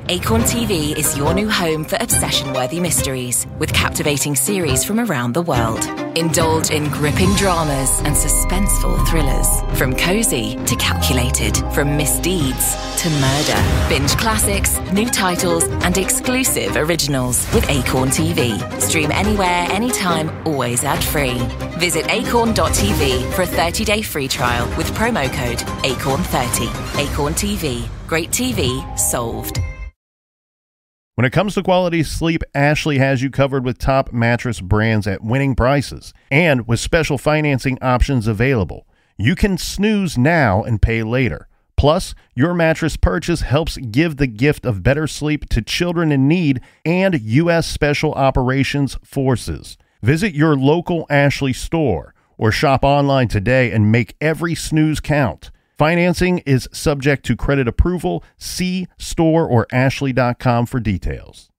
Acorn TV is your new home for obsession-worthy mysteries, with captivating series from around the world. Indulge in gripping dramas and suspenseful thrillers. From cozy to calculated, from misdeeds to murder. Binge classics, new titles, and exclusive originals with Acorn TV. Stream anywhere, anytime, always ad-free. Visit acorn.tv for a 30-day free trial with promo code ACORN30. Acorn TV. Great TV solved. When it comes to quality sleep, Ashley has you covered with top mattress brands at winning prices and with special financing options available. You can snooze now and pay later. Plus, your mattress purchase helps give the gift of better sleep to children in need and U.S. Special Operations Forces. Visit your local Ashley store or shop online today and make every snooze count. Financing is subject to credit approval. See store or ashley.com for details.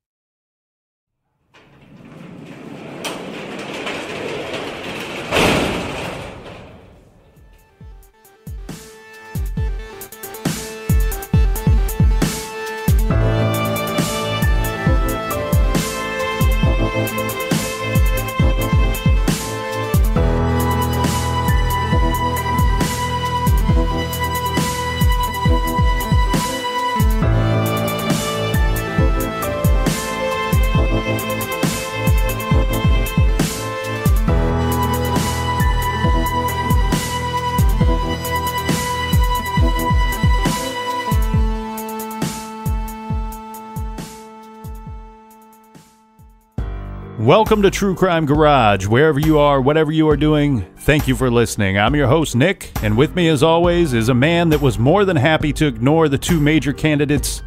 Welcome to True Crime Garage. Wherever you are, whatever you are doing, thank you for listening. I'm your host, Nick, and with me as always is a man that was more than happy to ignore the two major candidates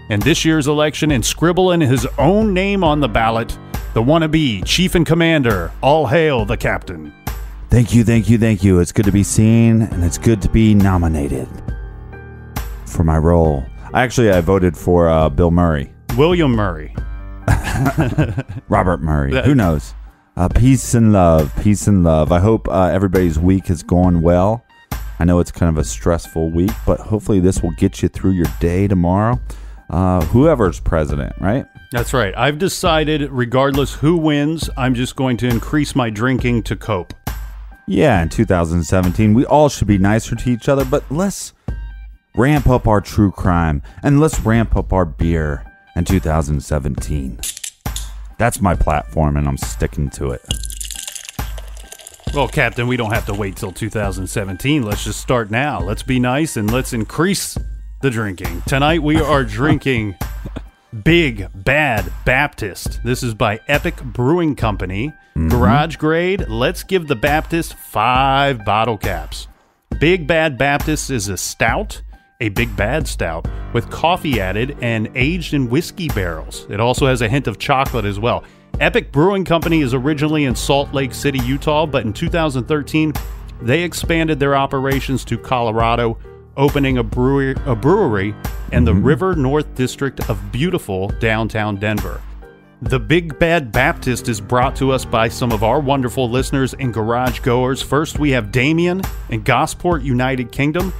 in this year's election and scribble in his own name on the ballot, the wannabe chief and commander. All hail the captain. Thank you. It's good to be seen, and it's good to be nominated for my role. I voted for Bill Murray. William Murray. Robert Murray. Who knows? Peace and love. I hope everybody's week is going well. I know it's kind of a stressful week, but hopefully this will get you through your day tomorrow. Whoever's president, right? That's right. I've decided, regardless who wins, I'm just going to increase my drinking to cope. Yeah, in 2017, we all should be nicer to each other, but let's ramp up our true crime, and let's ramp up our beer in 2017. That's my platform, and I'm sticking to it. Well, Captain, we don't have to wait till 2017. Let's just start now. Let's be nice, and let's increase the drinking. Tonight, we are drinking Big Bad Baptist. This is by Epic Brewing Company. Garage grade. Let's give the Baptist 5 bottle caps. Big Bad Baptist is a stout, a big bad stout, with coffee added and aged in whiskey barrels. It also has a hint of chocolate as well. Epic Brewing Company is originally in Salt Lake City, Utah, but in 2013, they expanded their operations to Colorado, opening a brewery in the River North District of beautiful downtown Denver. The Big Bad Baptist is brought to us by some of our wonderful listeners and garage goers. First, we have Damien in Gosport, United Kingdom.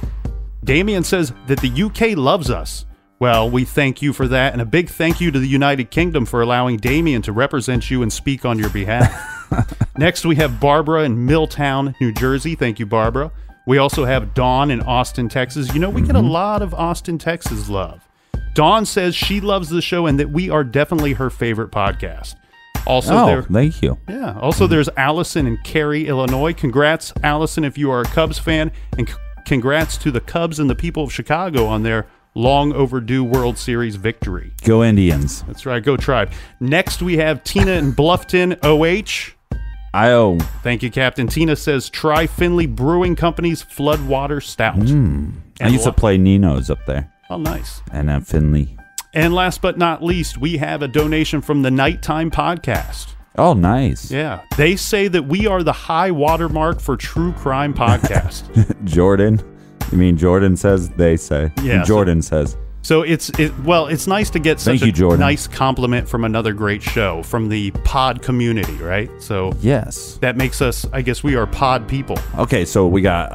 Damien says that the UK loves us. Well, we thank you for that, and a big thank you to the United Kingdom for allowing Damien to represent you and speak on your behalf. Next, we have Barbara in Milltown, New Jersey. Thank you, Barbara. We also have Dawn in Austin, Texas. You know, we get a lot of Austin, Texas love. Dawn says she loves the show and that we are definitely her favorite podcast. Also, thank you. Yeah. Also, there's Allison in Cary, Illinois. Congrats, Allison, if you are a Cubs fan, and congrats to the Cubs and the people of Chicago on their long overdue World Series victory. Go Indians. That's right. Go Tribe. Next, we have Tina in Bluffton, OH. IO. Thank you, Captain. Tina says, try Finley Brewing Company's Floodwater Stout. I used to play Nino's up there. Oh, nice. And Finley. And last but not least, we have a donation from the Nighttime Podcast. Oh, nice. Yeah. They say that we are the high watermark for true crime podcast. Jordan? You mean Jordan says? They say. Yeah. Jordan says. So it's nice to get such a nice compliment from another great show from the pod community, right? So yes, that makes us, I guess we are pod people. Okay, so we got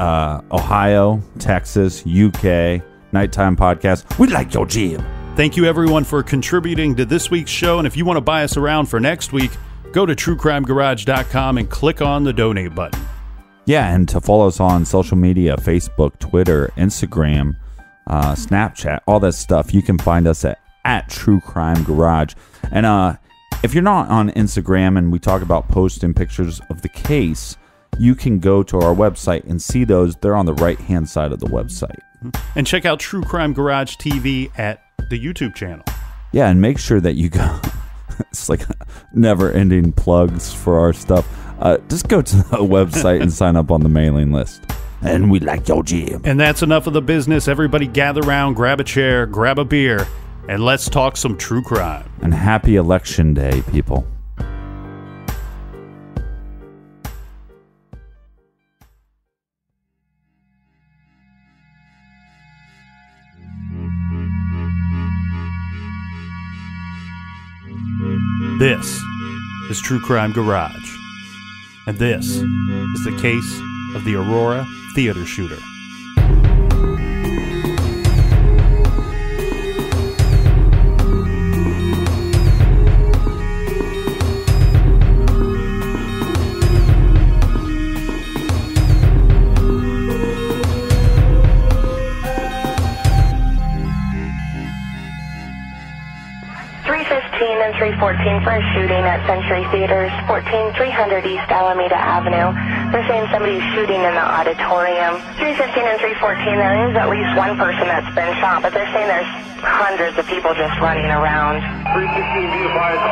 Ohio, Texas, UK, Nighttime Podcast. We like your jib. Thank you, everyone, for contributing to this week's show. And if you want to buy us around for next week, go to truecrimegarage.com and click on the donate button. Yeah, and to follow us on social media, Facebook, Twitter, Instagram, Snapchat, all that stuff, you can find us at True Crime Garage. And if you're not on Instagram and we talk about posting pictures of the case, you can go to our website and see those. They're on the right-hand side of the website. And check out True Crime Garage TV at the YouTube channel. Yeah, and make sure that you go. It's like never-ending plugs for our stuff. Just go to the website and sign up on the mailing list. And we like your jam. And that's enough of the business. Everybody gather around, grab a chair, grab a beer, and let's talk some true crime. And happy Election Day, people. This is True Crime Garage, and this is the case of the Aurora theater shooter. And 314 for a shooting at Century Theaters, 14300 East Alameda Avenue. They're saying somebody's shooting in the auditorium. 315 and 314, there is at least one person that's been shot, but they're saying there's hundreds of people just running around. 316, be advised.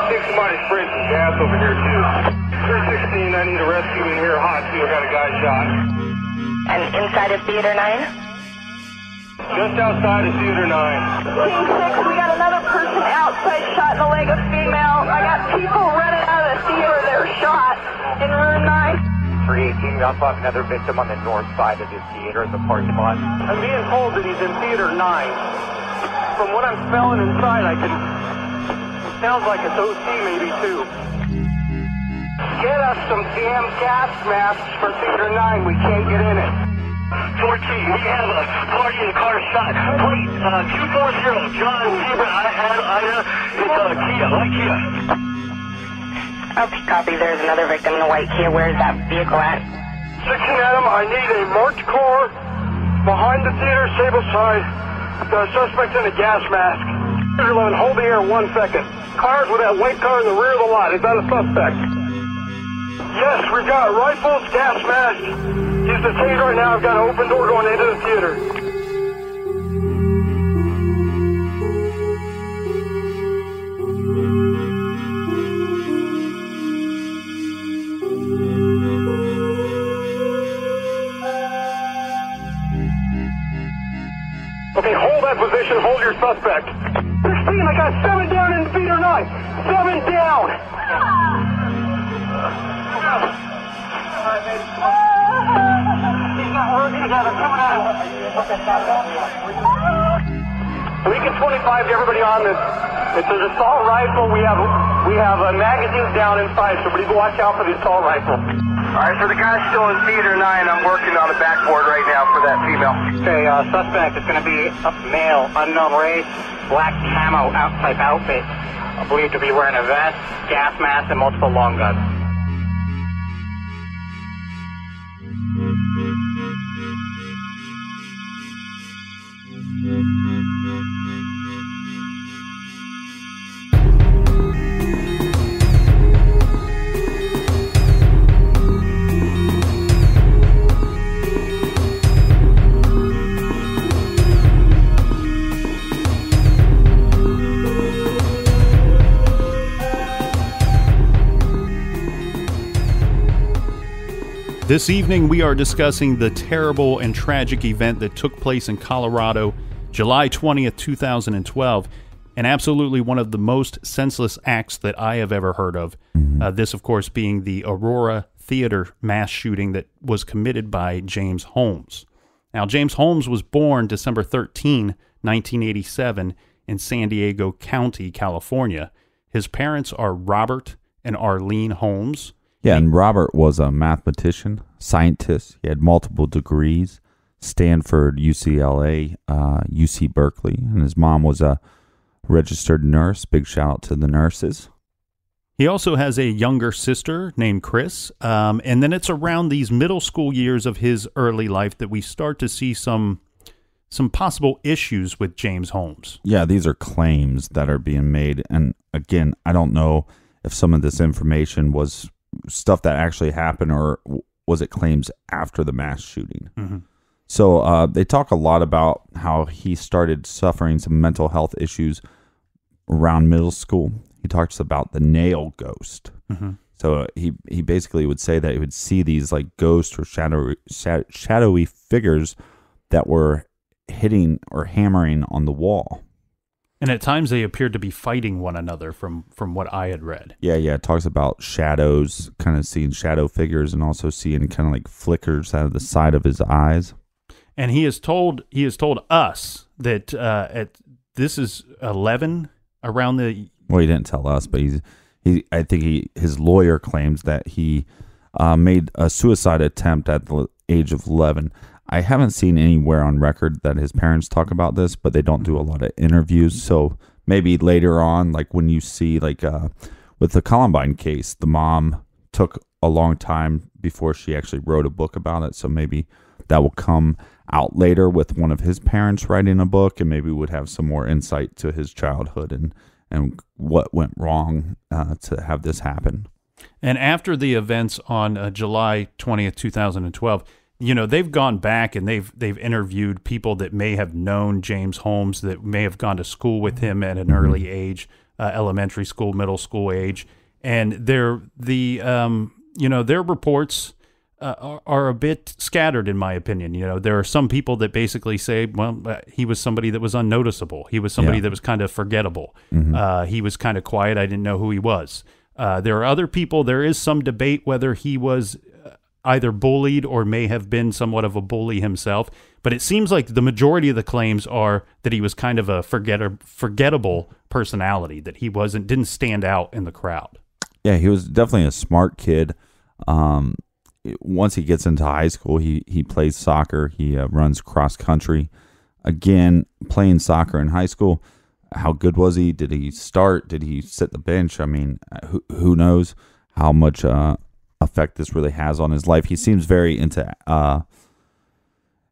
6 somebody sprayed some gas over here, too. 316, I need a rescue in here hot, too. I got a guy shot. And inside of Theater 9? Just outside of Theater 9. Team 6, we got another person outside shot in the leg, a female. I got people running out of the theater that are shot in room 9. 318, I'm talking another victim on the north side of this theater in the parking lot. I'm being told that he's in Theater 9. From what I'm smelling inside, it sounds like it's OC maybe too. Get us some damn gas masks for Theater 9, we can't get in it. 14, we have a party in the car shot. Plate 240, John Zebra, Ida, it's Kia, white Kia. Okay, copy. There's another victim in a white Kia. Where's that vehicle at? 16 Adam, I need a marked car behind the theater, stable side. The suspect in a gas mask. 11, hold the air 1 second. Cars with that white car in the rear of the lot. Is that a suspect? Yes, we've got rifles, gas masks. He's detained right now. I've got an open door going into the theater. Okay, hold that position. Hold your suspect. 16, I got 7 down in Theater 9. 7 down. Beacon 25 to everybody on this. It's an assault rifle. We have magazines down inside, so everybody watch out for the assault rifle. Alright, so the guy's still in Theater 9. I'm working on the backboard right now for that female. Okay, suspect is going to be a male, unknown race, black camo type outfit. Believed to be wearing a vest, gas mask, and multiple long guns. This evening, we are discussing the terrible and tragic event that took place in Colorado, July 20th, 2012, and absolutely one of the most senseless acts that I have ever heard of. This, of course, being the Aurora theater mass shooting that was committed by James Holmes. Now, James Holmes was born December 13, 1987, in San Diego County, California. His parents are Robert and Arlene Holmes. Yeah, and Robert was a mathematician, scientist. He had multiple degrees, Stanford, UCLA, UC Berkeley, and his mom was a registered nurse. Big shout out to the nurses. He also has a younger sister named Chris, and then it's around these middle school years of his early life that we start to see some possible issues with James Holmes. Yeah, these are claims that are being made, and again, I don't know if some of this information was stuff that actually happened or was it claims after the mass shooting. Mm-hmm. So they talk a lot about how he started suffering some mental health issues around middle school. He talks about the nail ghost. Mm-hmm. So he basically would say that he would see these like ghosts or shadowy figures that were hitting or hammering on the wall. And at times they appeared to be fighting one another from what I had read. Yeah. It talks about shadows, kind of seeing shadow figures and also seeing kind of like flickers out of the side of his eyes. And he has told us that this is 11 around the... Well, he didn't tell us, but I think his lawyer claims that he made a suicide attempt at the age of 11. I haven't seen anywhere on record that his parents talk about this, but they don't do a lot of interviews. So maybe later on, like when you see like with the Columbine case, the mom took a long time before she actually wrote a book about it. So maybe that will come out later with one of his parents writing a book, and maybe would have some more insight to his childhood and what went wrong to have this happen. And after the events on July 20th, 2012, they've gone back and they've interviewed people that may have known James Holmes, that may have gone to school with him at an early age, elementary school, middle school age, and their reports are a bit scattered, in my opinion. There are some people that basically say, well, he was somebody that was unnoticeable. He was somebody that was kind of forgettable. Mm-hmm. He was kind of quiet. I didn't know who he was. There are other people. There is some debate whether he was either bullied or may have been somewhat of a bully himself. But it seems like the majority of the claims are that he was kind of a forgettable personality, that he didn't stand out in the crowd. Yeah, he was definitely a smart kid. Once he gets into high school, he plays soccer. He runs cross country. Again, playing soccer in high school, how good was he? Did he start? Did he sit the bench? I mean, who knows how much effect this really has on his life. He seems very into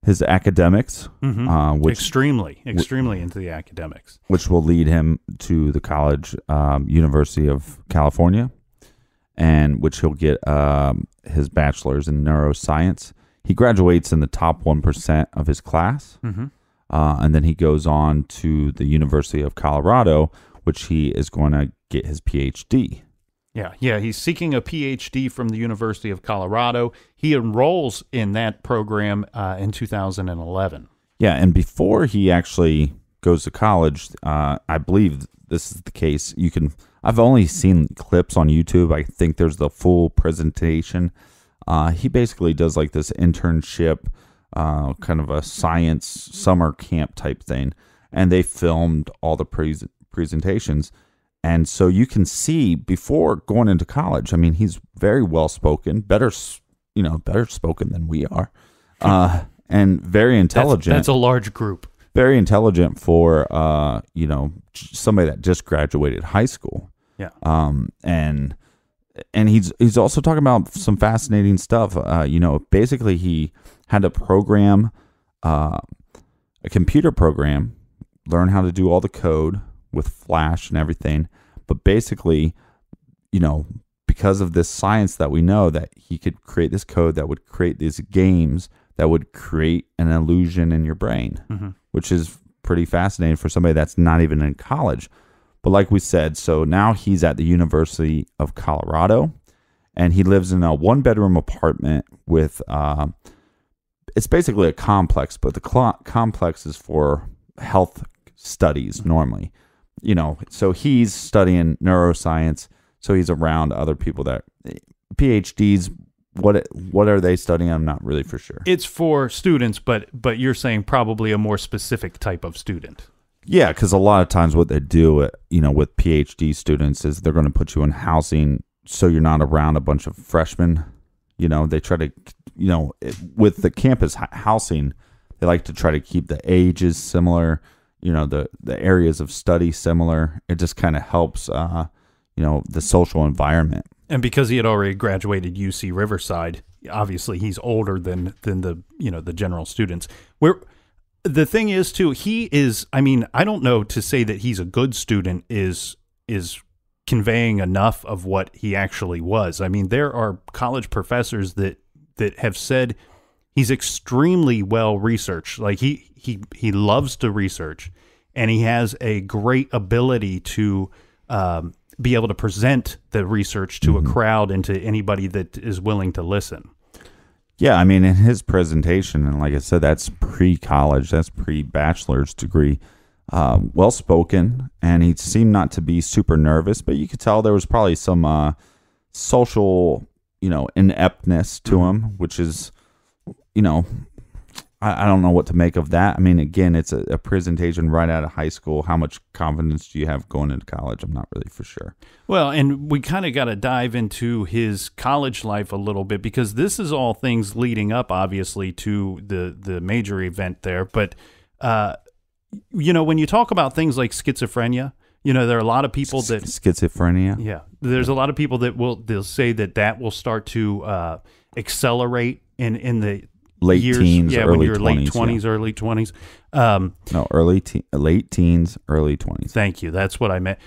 his academics, which extremely into the academics, which will lead him to the college, University of California, and which he'll get his bachelor's in neuroscience. He graduates in the top 1% of his class, and then he goes on to the University of Colorado, which he is going to get his PhD. Yeah, he's seeking a PhD from the University of Colorado. He enrolls in that program in 2011. Yeah, and before he actually goes to college, I believe this is the case. I've only seen clips on YouTube. I think there's the full presentation. He basically does like this internship, kind of a science summer camp type thing, and they filmed all the presentations. And so you can see before going into college, I mean, he's very well spoken, better spoken than we are, and very intelligent. That's a large group. Very intelligent for somebody that just graduated high school. Yeah. And he's also talking about some fascinating stuff. Basically he had to program a computer program, learn how to do all the code with Flash and everything. But basically, because of this science that we know, that he could create this code that would create these games that would create an illusion in your brain, which is pretty fascinating for somebody that's not even in college. But like we said, so now he's at the University of Colorado, and he lives in a 1-bedroom apartment with, it's basically a complex, but the complex is for health studies normally. So he's studying neuroscience, so he's around other people that PhDs. What are they studying? I'm not really for sure. It's for students, but you're saying probably a more specific type of student. Yeah, because a lot of times what they do, with PhD students is they're going to put you in housing so you're not around a bunch of freshmen. They try to, with the campus housing, They like to try to keep the ages similar, the areas of study similar. It just kind of helps, the social environment. And because he had already graduated UC Riverside, obviously he's older than the general students. The thing is, too, he is, I don't know to say that he's a good student is conveying enough of what he actually was. There are college professors that have said he's extremely well researched. Like he loves to research, and he has a great ability to be able to present the research to a crowd and to anybody that is willing to listen. Yeah, in his presentation, and like I said, that's pre-college, that's pre-bachelor's degree, well-spoken, and he seemed not to be super nervous, but you could tell there was probably some social, ineptness to him, which is, I don't know what to make of that. Again, it's a presentation right out of high school. How much confidence do you have going into college? I'm not really for sure. Well, and we kind of got to dive into his college life a little bit, because this is all things leading up, obviously, to the major event there. But, when you talk about things like schizophrenia, there are a lot of people that... Schizophrenia? Yeah. There's a lot of people that they'll say that will start to accelerate in the... Late years, teens, early when you're 20s, late 20s, early 20s. Late teens, early 20s. Thank you. That's what I meant.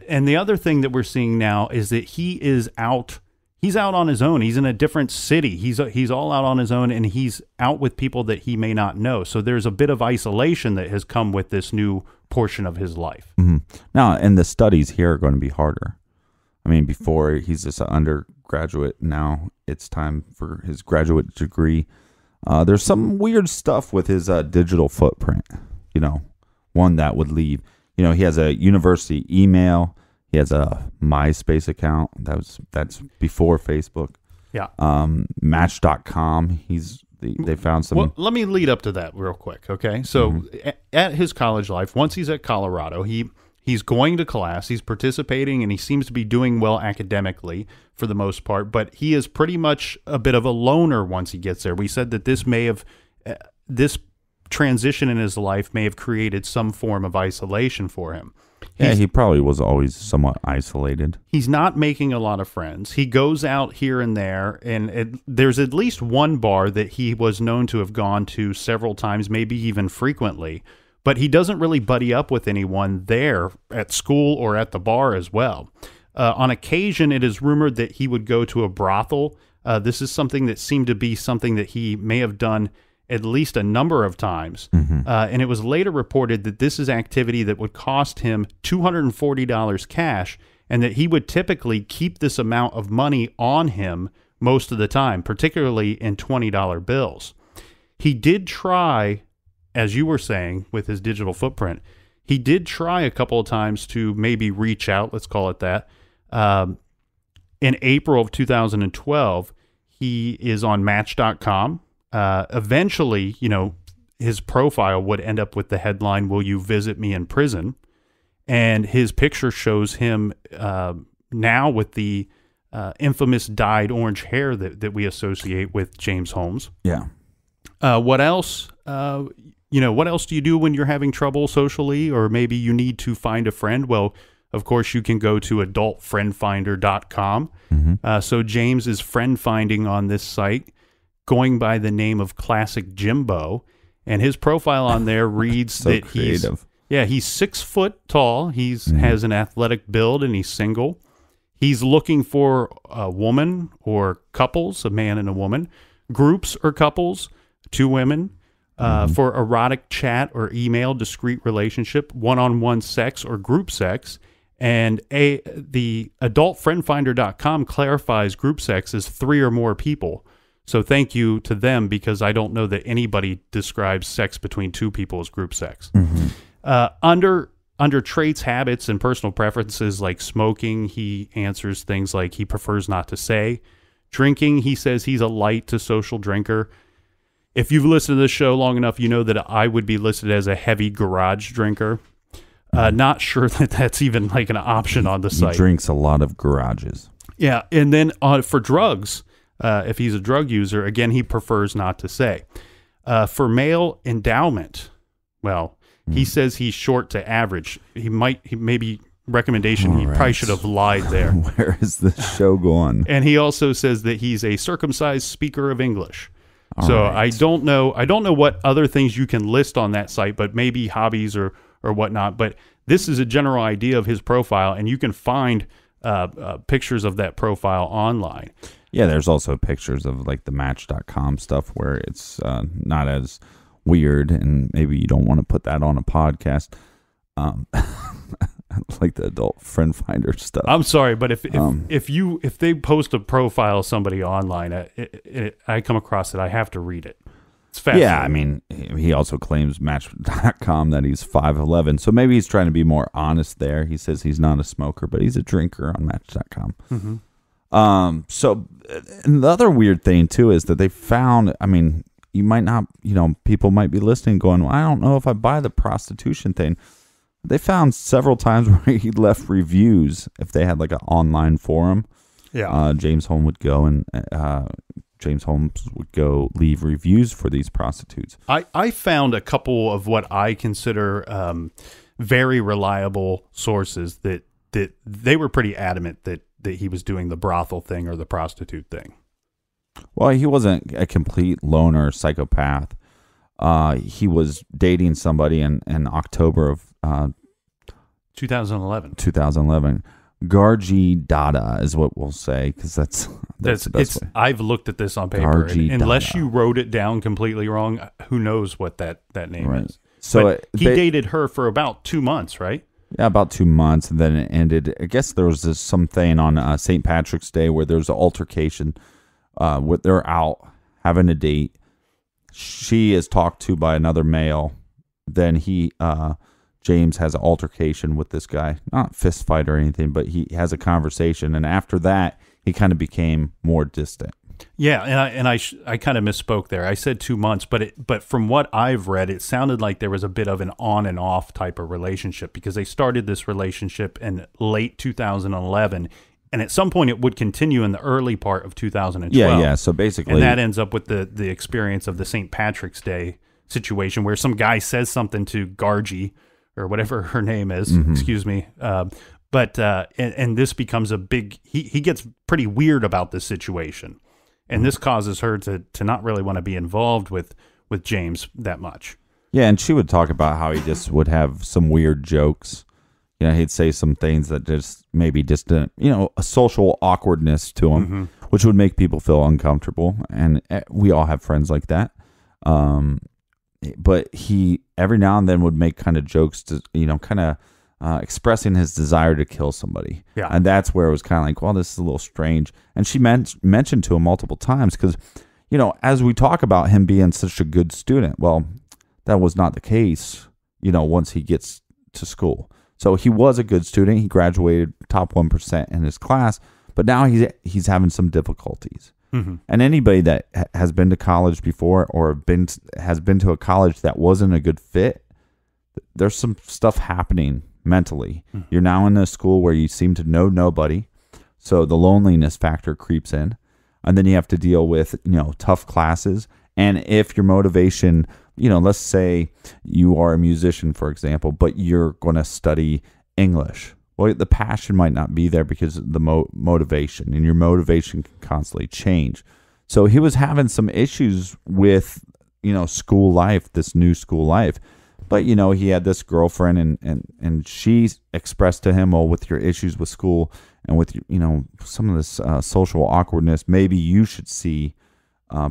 And the other thing that we're seeing now is that he is out. He's out on his own. He's in a different city. He's all out on his own, and he's out with people that he may not know. So there's a bit of isolation that has come with this new portion of his life. Mm-hmm. Now, and the studies here are going to be harder. Before he's just an undergraduate. Now it's time for his graduate degree. There's some weird stuff with his digital footprint, one that would leave. He has a university email. He has a MySpace account. That's before Facebook. Yeah. Match.com. They found some. Well, let me lead up to that real quick, okay? So at his college life, once he's at Colorado, he's going to class, he's participating, and he seems to be doing well academically for the most part, but he is pretty much a bit of a loner once he gets there. We said that this transition in his life may have created some form of isolation for him. He probably was always somewhat isolated. He's not making a lot of friends. He goes out here and there, and there's at least one bar that he was known to have gone to several times, maybe even frequently, but he doesn't really buddy up with anyone there at school or at the bar as well. On occasion, it is rumored that he would go to a brothel. This is something that seemed to be something that he may have done at least a number of times. And it was later reported that this is activity that would cost him $240 cash, and that he would typically keep this amount of money on him most of the time, particularly in $20 bills. He did try, as you were saying, with his digital footprint, he did try a couple of times to maybe reach out, let's call it that. In April of 2012, he is on Match.com. Eventually, his profile would end up with the headline, "Will you visit me in prison?" And his picture shows him now with the infamous dyed orange hair that we associate with James Holmes. Yeah. What else? What else do you do when you're having trouble socially, or maybe you need to find a friend? Well, of course, you can go to adultfriendfinder.com. So James is friend finding on this site, going by the name of Classic Jimbo, and his profile on there reads so that creative. he's 6 foot tall. He's has an athletic build, and he's single. He's looking for a woman or couples, a man and a woman, groups or couples, 2 women, for erotic chat or email, discreet relationship, one-on-one sex or group sex. And the adultfriendfinder.com clarifies group sex as 3 or more people. So thank you to them, because I don't know that anybody describes sex between 2 people as group sex. Under traits, habits, and personal preferences like smoking, he answers things like he prefers not to say. Drinking, he says he's a light to social drinker. If you've listened to this show long enough, you know that I would be listed as a heavy garage drinker. Not sure that that's even like an option on the site. He drinks a lot of garages. Yeah, and then for drugs, if he's a drug user, again, he prefers not to say. For male endowment, well, he says he's short to average. He maybe recommendation. He probably should have lied there. Where is this show going? And he also says that he's a circumcised speaker of English. So I don't know what other things you can list on that site, but maybe hobbies or whatnot. But this is a general idea of his profile, and you can find pictures of that profile online. Yeah, there's also pictures of like the Match.com stuff where it's not as weird, and maybe you don't want to put that on a podcast. Like the adult friend finder stuff. I'm sorry, but if they post a profile of somebody online, I come across it, I have to read it. It's fascinating. Yeah, I mean, he also claims Match.com that he's 5'11", so maybe he's trying to be more honest there. He says he's not a smoker, but he's a drinker on Match.com. Mm-hmm. So and the other weird thing too is that they found, I mean, you might not, people might be listening going, well, I don't know if I buy the prostitution thing. They found several times where he left reviews if they had like an online forum. Yeah. James Holmes would go leave reviews for these prostitutes. I found a couple of what I consider very reliable sources that they were pretty adamant that he was doing the brothel thing or the prostitute thing. Well, he wasn't a complete loner psychopath. He was dating somebody in October of 2011. Gargi Dada is what we'll say, because that's the best way. I've looked at this on paper, and unless you wrote it down completely wrong, who knows what that name is. So he dated her for about 2 months, right? Yeah, about 2 months, and then it ended. I guess there was something on St. Patrick's Day where there was an altercation. They're out having a date. She is talked to by another male. Then James has an altercation with this guy. Not fist fight or anything, but he has a conversation. And after that, he kind of became more distant. Yeah, and I kind of misspoke there. I said 2 months, but from what I've read, it sounded like there was a bit of an on and off type of relationship, because they started this relationship in late 2011. And at some point, it would continue in the early part of 2012. Yeah. So basically, and that ends up with the experience of the St. Patrick's Day situation, where some guy says something to Gargi, or whatever her name is. Excuse me. But this becomes a big. He gets pretty weird about this situation, and this causes her to not really want to be involved with James that much. Yeah, and she would talk about how he just would have some weird jokes. He'd say some things that just maybe just a social awkwardness to him, which would make people feel uncomfortable. And we all have friends like that. But he every now and then would make kind of jokes to, expressing his desire to kill somebody. Yeah. And that's where it was kind of like, well, this is a little strange. And she mentioned to him multiple times because, as we talk about him being such a good student, well, that was not the case, once he gets to school. So he was a good student. He graduated top 1% in his class, but now he's having some difficulties. Mm-hmm. And anybody that has been to college before or has been to a college that wasn't a good fit, there's some stuff happening mentally. Mm-hmm. You're now in a school where you seem to know nobody, so the loneliness factor creeps in, and then you have to deal with tough classes. And if your motivation, let's say you are a musician, for example, but you're going to study English. Well, the passion might not be there because of the motivation, and your motivation can constantly change. So he was having some issues with, school life, this new school life. But, he had this girlfriend, and she expressed to him, well, with your issues with school and with, some of this social awkwardness, maybe you should see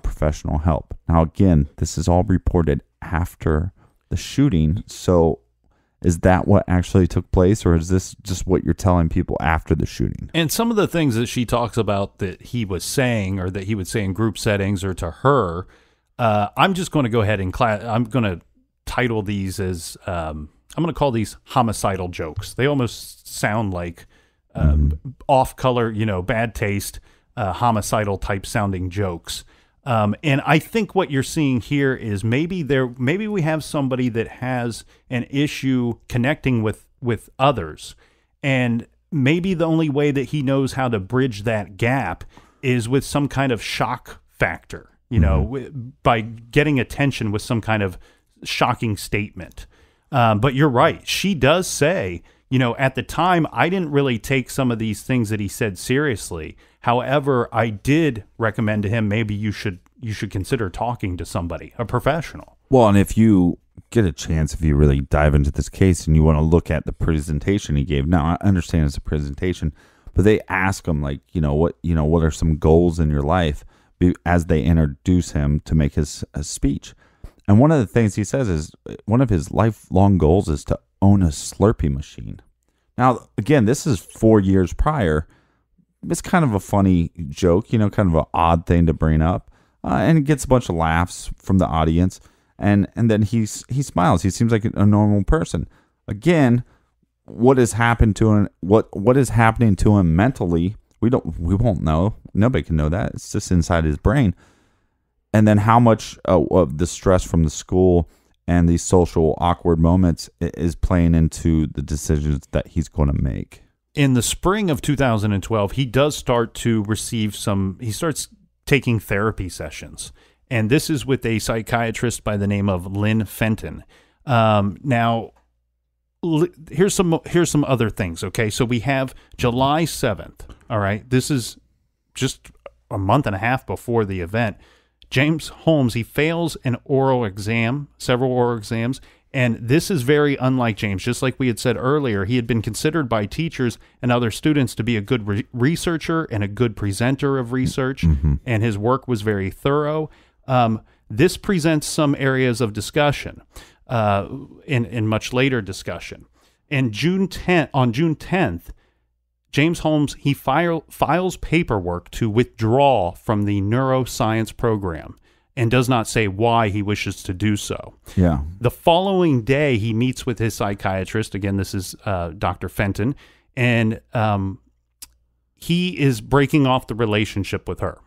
professional help. Now, again, this is all reported after the shooting. So is that what actually took place, or is this just what you're telling people after the shooting? And some of the things that she talks about that he was saying, or that he would say in group settings or to her, I'm just going to go ahead and I'm going to title these as, I'm going to call these homicidal jokes. They almost sound like off color, bad taste, homicidal type sounding jokes. And I think what you're seeing here is maybe we have somebody that has an issue connecting with others, and maybe the only way that he knows how to bridge that gap is with some kind of shock factor. by getting attention with some kind of shocking statement. But you're right. She does say, at the time, I didn't really take some of these things that he said seriously. However, I did recommend to him, maybe you should consider talking to somebody, a professional. Well, and if you get a chance, if you really dive into this case and you want to look at the presentation he gave, now I understand it's a presentation, but they ask him what are some goals in your life as they introduce him to make his speech. And one of the things he says is one of his lifelong goals is to own a Slurpee machine. Now, again, this is 4 years prior. It's kind of a funny joke, kind of an odd thing to bring up. And it gets a bunch of laughs from the audience. And then he smiles. He seems like a normal person. Again, what has happened to him? What is happening to him mentally? We won't know. Nobody can know that. It's just inside his brain. And then how much of the stress from the school and these social awkward moments is playing into the decisions that he's going to make. In the spring of 2012, he does start to receive he starts taking therapy sessions. And this is with a psychiatrist by the name of Lynn Fenton. Now, here's some other things, okay? So we have July 7th, all right? This is just a month and a half before the event. James Holmes, he fails an oral exam, several oral exams, and this is very unlike James. Just like we had said earlier, he had been considered by teachers and other students to be a good researcher and a good presenter of research, and his work was very thorough. This presents some areas of discussion in much later discussion. And on June 10th, James Holmes, he files paperwork to withdraw from the neuroscience program and does not say why he wishes to do so. Yeah. The following day, he meets with his psychiatrist. Again, this is Dr. Fenton, and he is breaking off the relationship with her.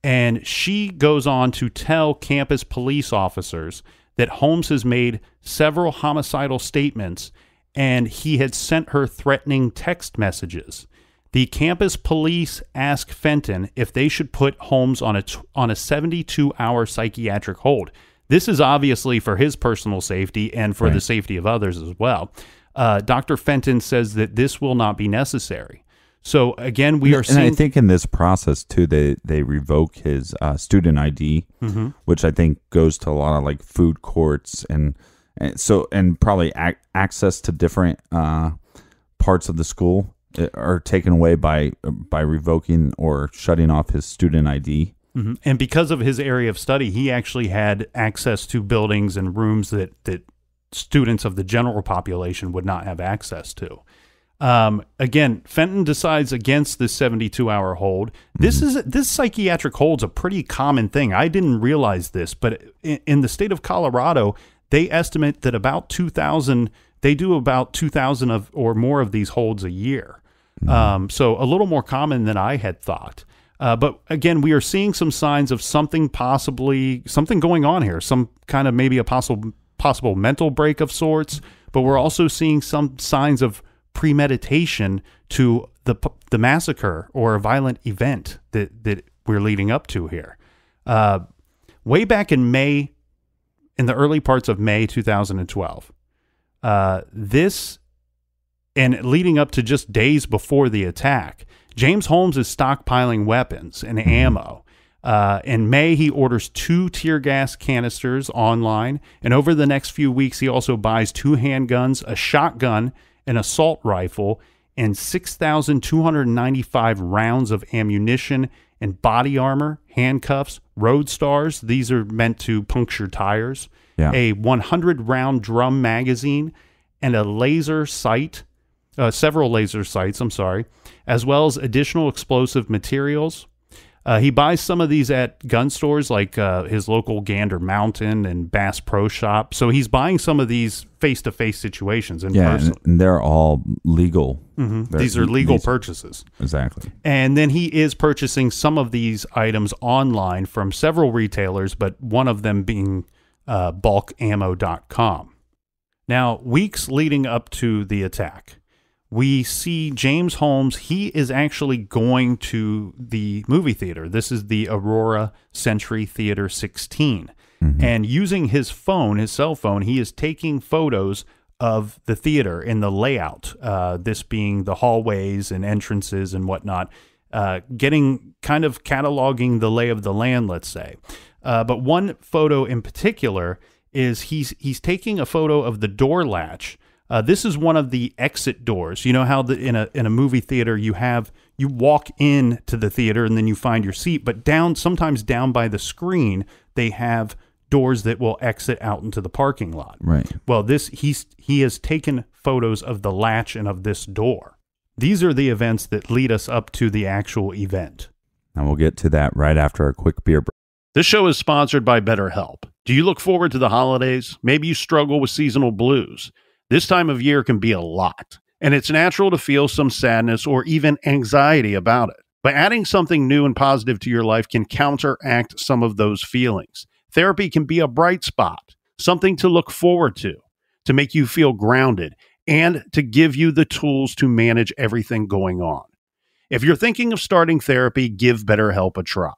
And she goes on to tell campus police officers that Holmes has made several homicidal statements and he had sent her threatening text messages. The campus police ask Fenton if they should put Holmes on a 72-hour psychiatric hold. This is obviously for his personal safety and for the safety of others as well. Dr. Fenton says that this will not be necessary. So again, we are seeing. And I think in this process too, they revoke his student ID, which I think goes to a lot of like food courts and probably access to different parts of the school are taken away by revoking or shutting off his student ID. And because of his area of study, he actually had access to buildings and rooms that students of the general population would not have access to. Again, Fenton decides against this 72-hour hold. This psychiatric hold's a pretty common thing. I didn't realize this, but in the state of Colorado, they estimate that about 2,000 or more of these holds a year. So a little more common than I had thought. But again, we are seeing some signs of something going on here, some kind of maybe a possible mental break of sorts, but we're also seeing some signs of premeditation to the massacre or a violent event that we're leading up to here. Way back in the early parts of May 2012, this and leading up to just days before the attack, James Holmes is stockpiling weapons and ammo. In May, he orders 2 tear gas canisters online, and over the next few weeks, he also buys 2 handguns, a shotgun, an assault rifle, and 6,295 rounds of ammunition and body armor, handcuffs, road stars. These are meant to puncture tires. Yeah. A 100-round drum magazine, and a laser sight, several laser sights, as well as additional explosive materials. He buys some of these at gun stores like his local Gander Mountain and Bass Pro Shop. So he's buying some of these face-to-face situations in person. And they're all legal. These are legal purchases. Exactly. And then he is purchasing some of these items online from several retailers, but one of them being bulkammo.com. Now, weeks leading up to the attack, we see James Holmes. He is actually going to the movie theater. This is the Aurora Century Theater 16. And using his phone, his cell phone, he is taking photos of the theater and the layout, this being the hallways and entrances and whatnot, getting kind of cataloging the lay of the land, let's say. But one photo in particular is he's taking a photo of the door latch. This is one of the exit doors. You know how in a movie theater you walk in to the theater and then you find your seat, but sometimes down by the screen they have doors that will exit out into the parking lot. Right. Well, he has taken photos of the latch and of this door. These are the events that lead us up to the actual event. And we'll get to that right after a quick beer break. This show is sponsored by BetterHelp. Do you look forward to the holidays? Maybe you struggle with seasonal blues. This time of year can be a lot, and it's natural to feel some sadness or even anxiety about it. But adding something new and positive to your life can counteract some of those feelings. Therapy can be a bright spot, something to look forward to make you feel grounded, and to give you the tools to manage everything going on. If you're thinking of starting therapy, give BetterHelp a try.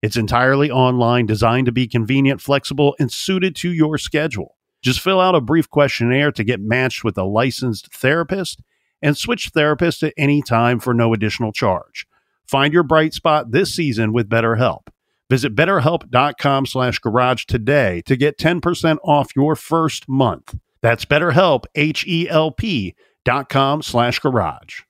It's entirely online, designed to be convenient, flexible, and suited to your schedule. Just fill out a brief questionnaire to get matched with a licensed therapist and switch therapists at any time for no additional charge. Find your bright spot this season with BetterHelp. Visit BetterHelp.com/garage today to get 10% off your first month. That's BetterHelp, HELP.com/garage.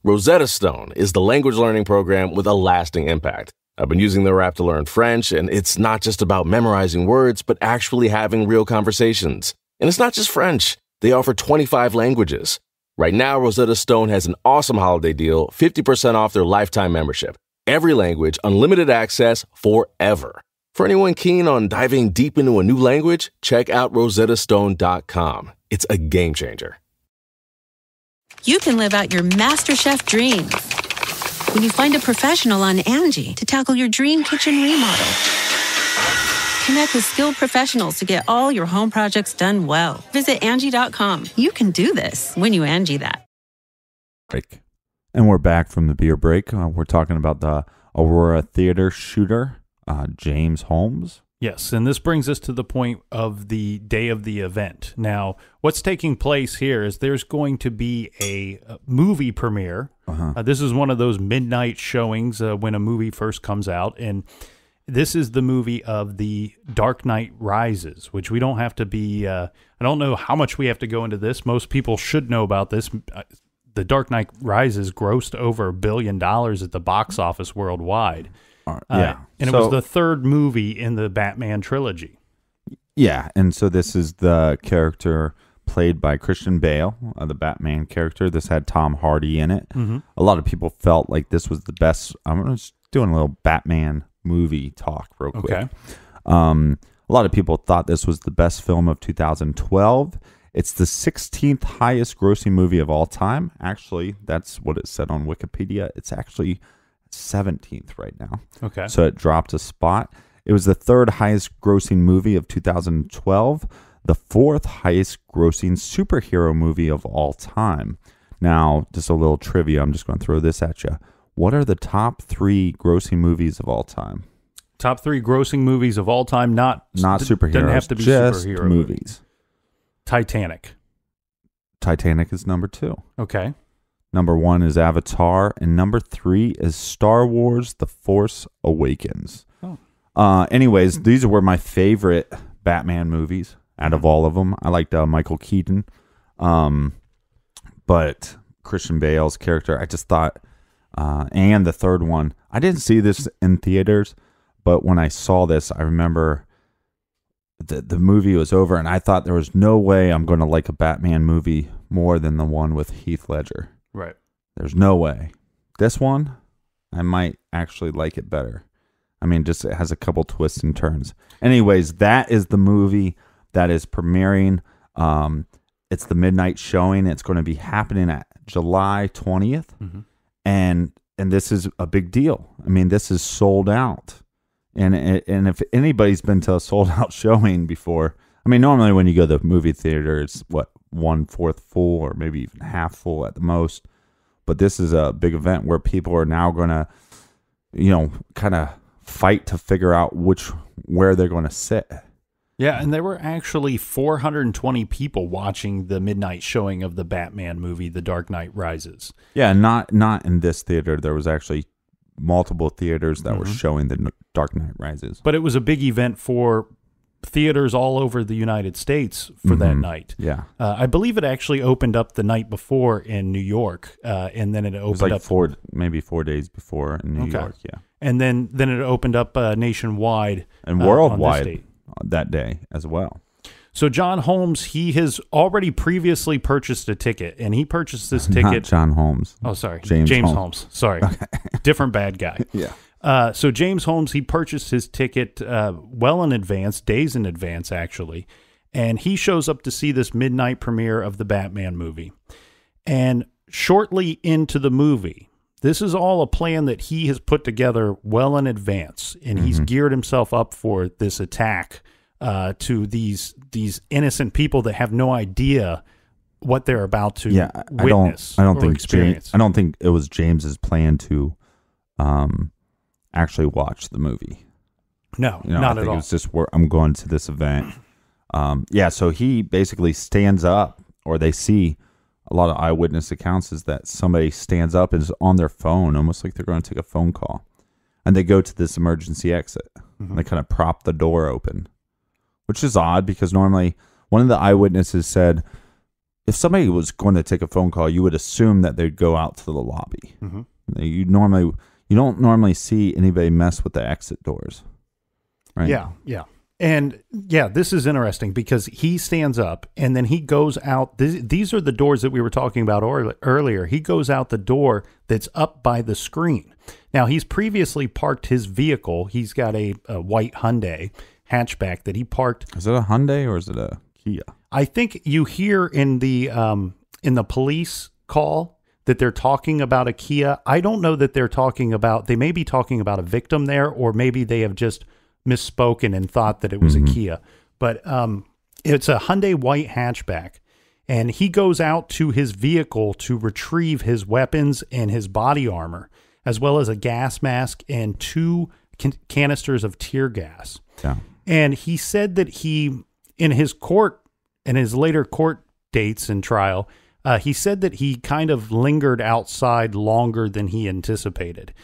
Rosetta Stone is the language learning program with a lasting impact. I've been using their app to learn French, and it's not just about memorizing words, but actually having real conversations. And it's not just French. They offer 25 languages. Right now, Rosetta Stone has an awesome holiday deal, 50% off their lifetime membership. Every language, unlimited access forever. For anyone keen on diving deep into a new language, check out rosettastone.com. It's a game changer. You can live out your MasterChef dreams when you find a professional on Angie to tackle your dream kitchen remodel. Connect with skilled professionals to get all your home projects done well. Visit Angie.com. You can do this when you Angie that. Break. And we're back from the beer break. We're talking about the Aurora Theater shooter, James Holmes. Yes, and this brings us to the point of the day of the event. Now, what's taking place here is there's going to be a movie premiere. This is one of those midnight showings when a movie first comes out, and this is the movie of The Dark Knight Rises, which we don't have to be, I don't know how much we have to go into this. Most people should know about this. The Dark Knight Rises grossed over $1 billion at the box office worldwide. Yeah. And it was the third movie in the Batman trilogy. Yeah, and so this is the character played by Christian Bale, the Batman character. This had Tom Hardy in it. A lot of people felt like this was the best. I'm just doing a little Batman movie talk real quick. Okay. A lot of people thought this was the best film of 2012. It's the 16th highest grossing movie of all time. Actually, that's what it said on Wikipedia. It's actually 17th right now. Okay. So it dropped a spot. It was the third highest grossing movie of 2012, the fourth highest grossing superhero movie of all time. Now, just a little trivia. I'm just going to throw this at you. What are the top 3 grossing movies of all time? Top 3 grossing movies of all time, not superheroes. Doesn't have to be just superhero movies. Titanic. Titanic is number 2. Okay. Number 1 is Avatar, and number 3 is Star Wars: The Force Awakens. Anyways, these were my favorite Batman movies out of all of them. I liked Michael Keaton, but Christian Bale's character, I just thought, and the third one, I didn't see this in theaters, but when I saw this, I remember the movie was over, and I thought there was no way I'm going to like a Batman movie more than the one with Heath Ledger. Right. There's no way. This one, I might actually like it better. I mean, just it has a couple twists and turns. Anyways, that is the movie that is premiering. It's the midnight showing. It's going to be happening at July 20th. And this is a big deal. I mean, this is sold out. And if anybody's been to a sold out showing before, I mean, normally when you go to the movie theater, it's what, 1/4 full or maybe even half full at the most. But this is a big event where people are now going to, kind of fight to figure out where they're going to sit. Yeah, and there were actually 420 people watching the midnight showing of the Batman movie, The Dark Knight Rises. Yeah, not in this theater. There was actually multiple theaters that were showing The Dark Knight Rises. But it was a big event for theaters all over the United States for that night. Yeah. I believe it actually opened up the night before in New York, and then it opened up 4 days before in New York, yeah. And then it opened up nationwide and worldwide that day as well. So John Holmes, he has already previously purchased a ticket, and he purchased this ticket. Not John Holmes. Oh, sorry. James Holmes. Sorry. Okay. Different bad guy. Yeah. So James Holmes, he purchased his ticket well in advance, days in advance, actually. And he shows up to see this midnight premiere of the Batman movie. And shortly into the movie, this is all a plan that he has put together well in advance. And he's geared himself up for this attack to these innocent people that have no idea what they're about to witness. I don't think experience. I don't think it was James's plan to actually watch the movie. No, not at all. It was just I'm going to this event. So he basically stands up, or they see a lot of eyewitness accounts is that somebody stands up and is on their phone, almost like they're going to take a phone call. And they go to this emergency exit. And they kind of prop the door open, which is odd because normally one of the eyewitnesses said if somebody was going to take a phone call, you would assume that they'd go out to the lobby. You don't normally see anybody mess with the exit doors. Right? Yeah. And this is interesting because he stands up and then he goes out. These are the doors that we were talking about earlier. He goes out the door that's up by the screen. Now, he's previously parked his vehicle. He's got a white Hyundai hatchback that he parked. Is it a Hyundai or is it a Kia? I think you hear in the police call that they're talking about a Kia. I don't know that they may be talking about a victim there, or maybe they have just misspoken and thought that it was a Kia. But it's a Hyundai white hatchback. And he goes out to his vehicle to retrieve his weapons and his body armor, as well as a gas mask and 2 canisters of tear gas. Yeah. And he said that in his later court dates and trial, he said that he kind of lingered outside longer than he anticipated.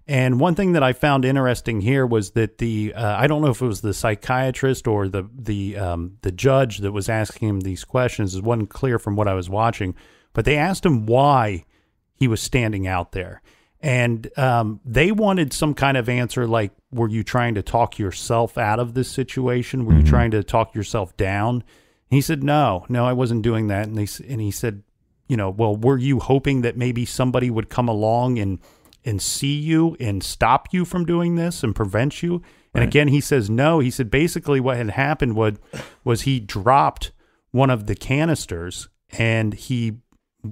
And one thing that I found interesting here was that I don't know if it was the psychiatrist or the judge that was asking him these questions. It wasn't clear from what I was watching, but they asked him why he was standing out there. And they wanted some kind of answer like, were you trying to talk yourself out of this situation? Were you trying to talk yourself down? And he said, no, I wasn't doing that. And he said, well, were you hoping that maybe somebody would come along and see you and stop you from doing this and prevent you? And again, he says no. He said basically what had happened was he dropped one of the canisters and he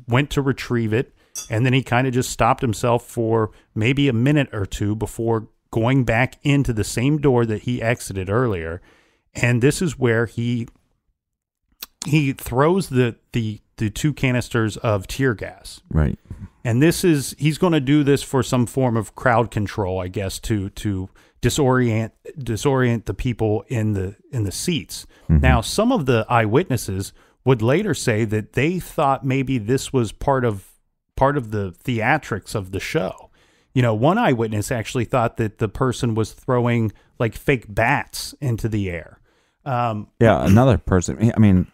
went to retrieve it. And then he kind of just stopped himself for maybe a minute or two before going back into the same door that he exited earlier. And this is where he throws the 2 canisters of tear gas. Right. And he's going to do this for some form of crowd control, I guess, to disorient the people in the seats. Now, some of the eyewitnesses would later say that they thought maybe this was part of the theatrics of the show. One eyewitness actually thought that the person was throwing like fake bats into the air. Another person. I mean,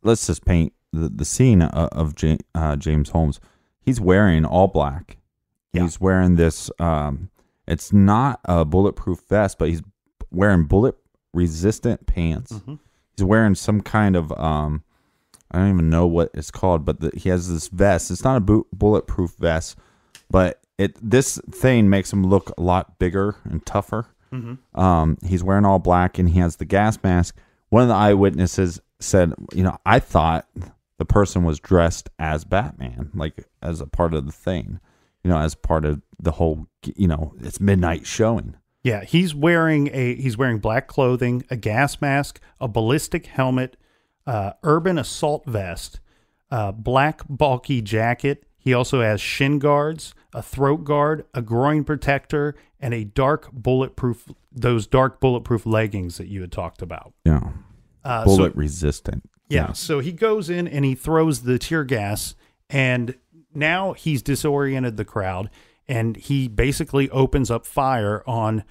let's just paint the scene of James Holmes. He's wearing all black. Yeah. He's wearing this, it's not a bulletproof vest, but he's wearing bullet-resistant pants. He's wearing some kind of, I don't even know what it's called, but he has this vest. It's not a bulletproof vest, but this thing makes him look a lot bigger and tougher. He's wearing all black, and he has the gas mask. One of the eyewitnesses said, I thought the person was dressed as Batman, like as a part of the thing, as part of the whole, it's midnight showing. Yeah, he's wearing black clothing, a gas mask, a ballistic helmet, urban assault vest, black bulky jacket. He also has shin guards, a throat guard, a groin protector, and those dark bulletproof leggings that you had talked about. Yeah. Bullet resistant. Yeah. So he goes in and he throws the tear gas, and now he's disoriented the crowd, and he basically opens up fire on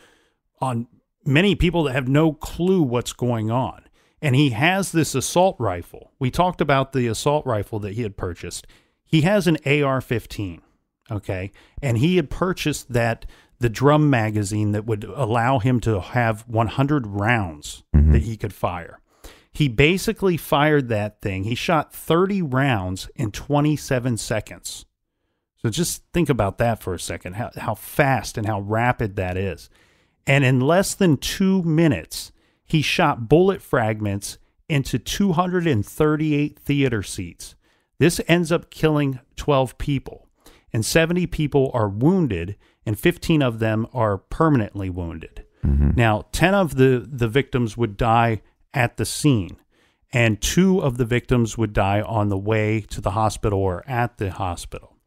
many people that have no clue what's going on. And he has this assault rifle. We talked about the assault rifle that he had purchased. He has an AR-15, okay? And he had purchased the drum magazine that would allow him to have 100 rounds that he could fire. He basically fired that thing. He shot 30 rounds in 27 seconds. So just think about that for a second, how fast and how rapid that is. And in less than 2 minutes, he shot bullet fragments into 238 theater seats. This ends up killing 12 people, and 70 people are wounded, and 15 of them are permanently wounded. Now, 10 of the victims would die at the scene, and 2 of the victims would die on the way to the hospital or at the hospital.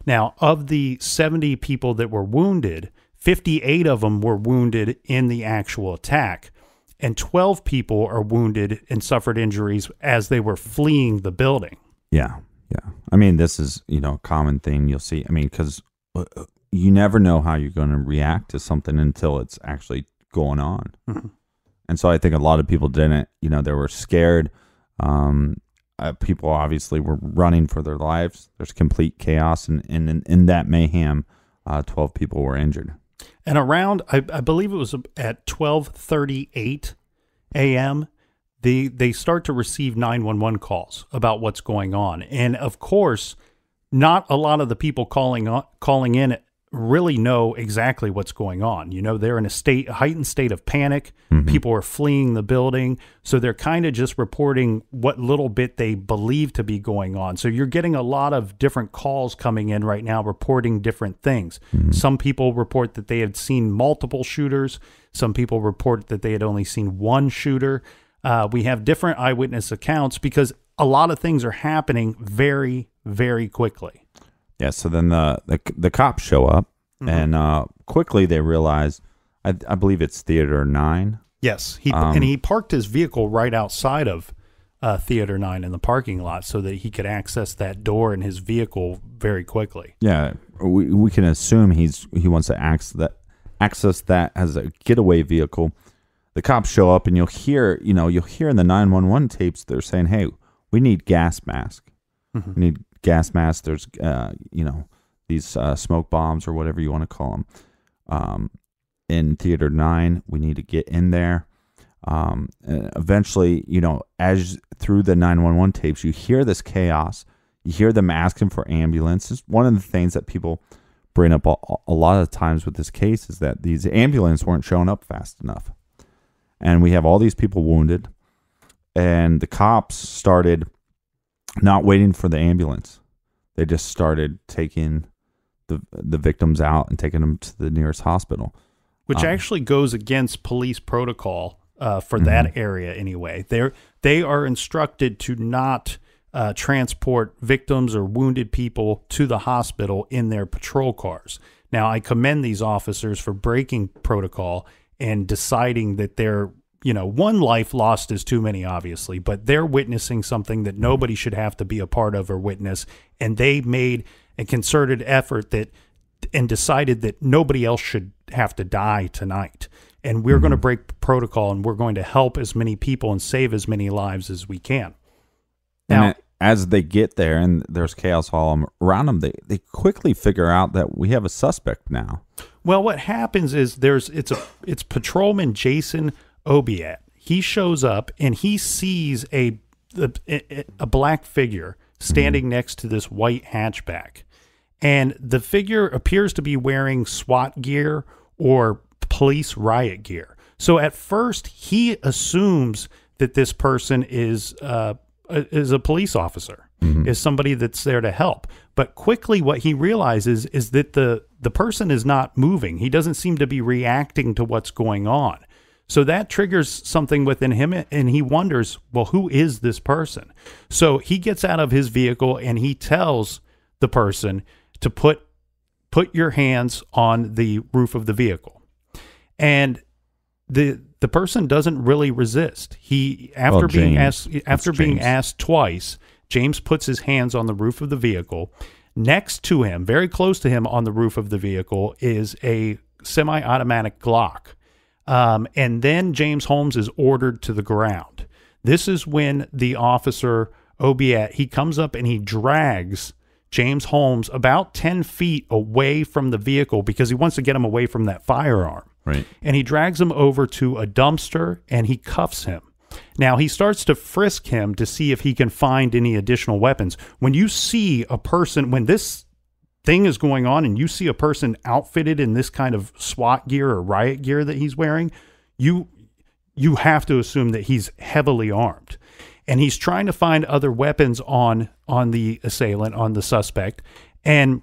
Now, of the 70 people that were wounded, 58 of them were wounded in the actual attack, and 12 people are wounded and suffered injuries as they were fleeing the building. Yeah. I mean, this is, a common thing you'll see. I mean, because you never know how you're going to react to something until it's actually going on. And so I think a lot of people didn't, they were scared. People obviously were running for their lives. There's complete chaos. And in that mayhem, 12 people were injured. And around, I believe it was at 12:38 a.m., they start to receive 911 calls about what's going on. And of course, not a lot of the people calling in really know exactly what's going on. They're in a heightened state of panic. People are fleeing the building. So they're kind of just reporting what little bit they believe to be going on. So you're getting a lot of different calls coming in right now reporting different things. Some people report that they had seen multiple shooters. Some people report that they had only seen one shooter. We have different eyewitness accounts because a lot of things are happening very, very quickly. Yeah, so then the cops show up, and quickly they realize, I believe it's Theater 9. Yes, and he parked his vehicle right outside of Theater 9 in the parking lot so that he could access that door in his vehicle very quickly. Yeah, we can assume he wants to access that as a getaway vehicle. The cops show up, and you'll hear in the 911 tapes they're saying, "Hey, we need gas mask. We need gas masks. There's these smoke bombs or whatever you want to call them. In Theater 9, we need to get in there." And eventually, as through the 911 tapes, you hear this chaos. You hear them asking for ambulances. One of the things that people bring up a lot of times with this case is that these ambulances weren't showing up fast enough. And we have all these people wounded, and the cops started not waiting for the ambulance. They just started taking the victims out and taking them to the nearest hospital. Which actually goes against police protocol for that area anyway. They are instructed to not transport victims or wounded people to the hospital in their patrol cars. Now, I commend these officers for breaking protocol and deciding that they're, one life lost is too many, obviously, but they're witnessing something that nobody should have to be a part of or witness. And they made a concerted effort and decided that nobody else should have to die tonight. And we're going to break protocol, and we're going to help as many people and save as many lives as we can. Now, as they get there and there's chaos all around them, they quickly figure out that we have a suspect now. Well, what happens is it's Patrolman Jason Obiat. He shows up and he sees a black figure standing next to this white hatchback. And the figure appears to be wearing SWAT gear or police riot gear. So at first he assumes that this person is a police officer, is somebody that's there to help. But quickly what he realizes is that the person is not moving. He doesn't seem to be reacting to what's going on. So that triggers something within him, and he wonders, well, who is this person? So he gets out of his vehicle and he tells the person to put your hands on the roof of the vehicle. And the person doesn't really resist. After being asked twice, James puts his hands on the roof of the vehicle. Next to him, very close to him on the roof of the vehicle, is a semi-automatic Glock. And then James Holmes is ordered to the ground. This is when the officer, Obiat, he comes up and he drags James Holmes about 10 feet away from the vehicle because he wants to get him away from that firearm. Right. And he drags him over to a dumpster and he cuffs him. Now, he starts to frisk him to see if he can find any additional weapons. When you see a person, when this thing is going on and you see a person outfitted in this kind of SWAT gear or riot gear that he's wearing, you have to assume that he's heavily armed. And he's trying to find other weapons on the assailant, on the suspect. And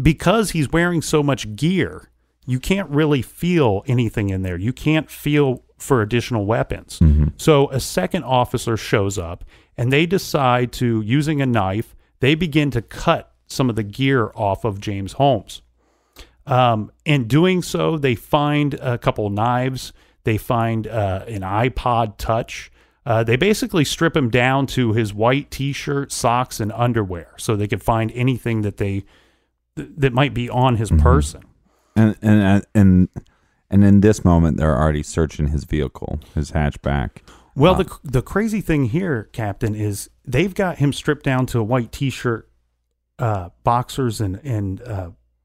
because he's wearing so much gear, you can't really feel anything in there. You can't feel for additional weapons. Mm-hmm. So a second officer shows up and they decide to, using a knife, they begin to cut some of the gear off of James Holmes. In doing so, they find a couple knives. They find an iPod Touch. They basically strip him down to his white T-shirt, socks, and underwear, so they could find anything that might be on his person. And in this moment, they're already searching his vehicle, his hatchback. Well, the crazy thing here, Captain, is they've got him stripped down to a white T-shirt, boxers, and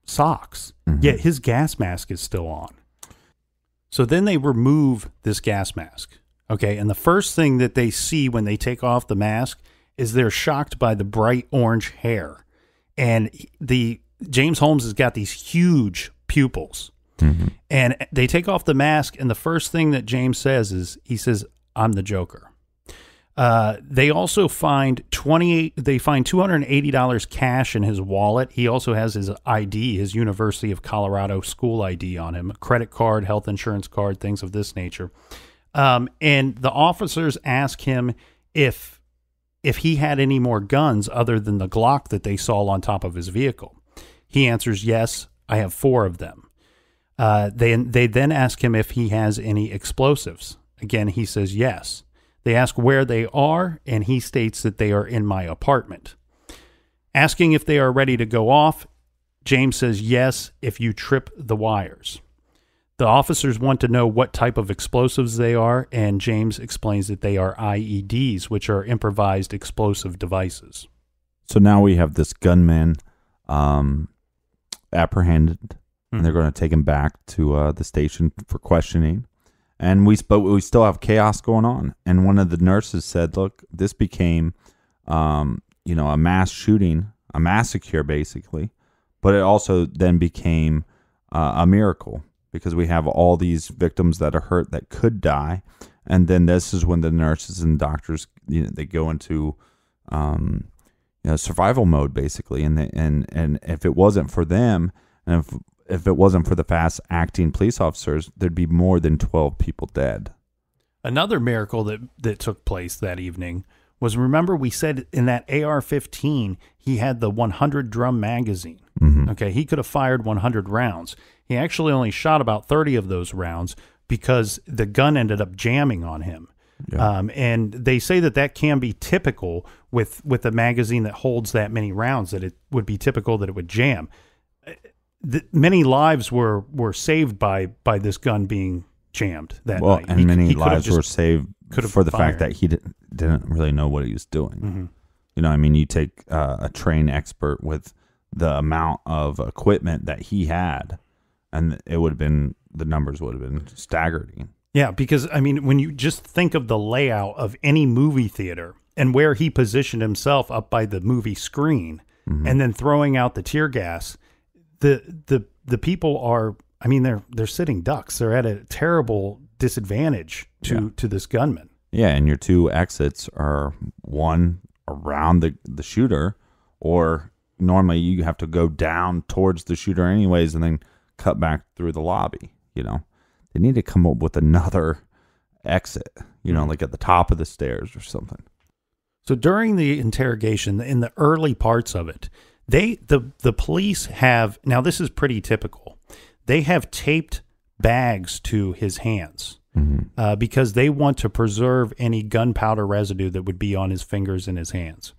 socks. Mm-hmm. Yet his gas mask is still on. So then they remove this gas mask. Okay, and the first thing that they see when they take off the mask is they're shocked by the bright orange hair. And James Holmes has got these huge pupils. Mm-hmm. And they take off the mask, and the first thing that James says is, he says, "I'm the Joker." They also find $280 cash in his wallet. He also has his ID, his University of Colorado school ID on him, a credit card, health insurance card, things of this nature. And the officers ask him if he had any more guns other than the Glock that they saw on top of his vehicle. He answers, "Yes, I have 4 of them." They then ask him if he has any explosives. Again, he says yes. They ask where they are, and he states that they are in my apartment. Asking if they are ready to go off, James says yes if you trip the wires. The officers want to know what type of explosives they are, and James explains that they are IEDs, which are improvised explosive devices. So now we have this gunman apprehended, and they're going to take him back to the station for questioning. And we still have chaos going on. And one of the nurses said, "Look, this became, a mass shooting, a massacre, basically. But it also then became a miracle because we have all these victims that are hurt that could die. And then this is when the nurses and doctors, they go into survival mode, basically. And if it wasn't for them, and if it wasn't for the fast-acting police officers, there'd be more than 12 people dead." Another miracle that took place that evening was, remember we said in that AR-15, he had the 100-drum magazine. Mm-hmm. Okay, he could have fired 100 rounds. He actually only shot about 30 of those rounds because the gun ended up jamming on him. Yeah. And they say that can be typical with a magazine that holds that many rounds, that it would be typical that it would jam. Many lives were saved by this gun being jammed that night. And many lives were saved for the fact that he didn't really know what he was doing. Mm-hmm. You take a trained expert with the amount of equipment that he had, and the numbers would have been staggering. Yeah, because, when you just think of the layout of any movie theater and where he positioned himself up by the movie screen, mm-hmm. and then throwing out the tear gas, the people are, they're sitting ducks. They're at a terrible disadvantage to this gunman. Yeah, and your 2 exits are one around the shooter, or normally you have to go down towards the shooter anyways and then cut back through the lobby. they need to come up with another exit, like at the top of the stairs or something. So during the interrogation, in the early parts of it, the police have, now this is pretty typical, they have taped bags to his hands because they want to preserve any gunpowder residue that would be on his fingers and his hands.